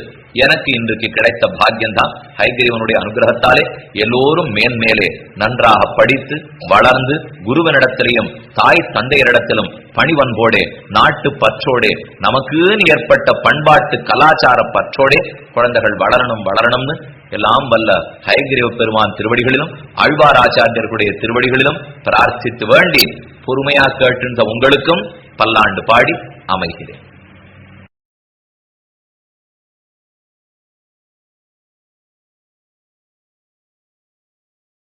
Speaker 1: எனக்கு இன்றைக்கு கிடைத்த பாக்கியம்தான். ஹயகிரீவனுடைய அனுகிரகத்தாலே எல்லோரும் மேன்மேலே நன்றாக படித்து வளர்ந்து குருவனிடத்திலையும் தாய் தந்தையரிடத்திலும் பணிவன்போடே நாட்டு பற்றோடே நமக்குன்னு ஏற்பட்ட பண்பாட்டு கலாச்சார பற்றோடே குழந்தைகள் வளரணும்னு எல்லாம் வல்ல ஹயகிரீவ பெருமான் திருவடிகளிலும் ஆழ்வார் ஆச்சாரியர்களுடைய திருவடிகளிலும் பிரார்த்தித்து வேண்டி பொறுமையா கேட்டிருந்த உங்களுக்கும் பல்லாண்டு பாடி அமைகிறேன்.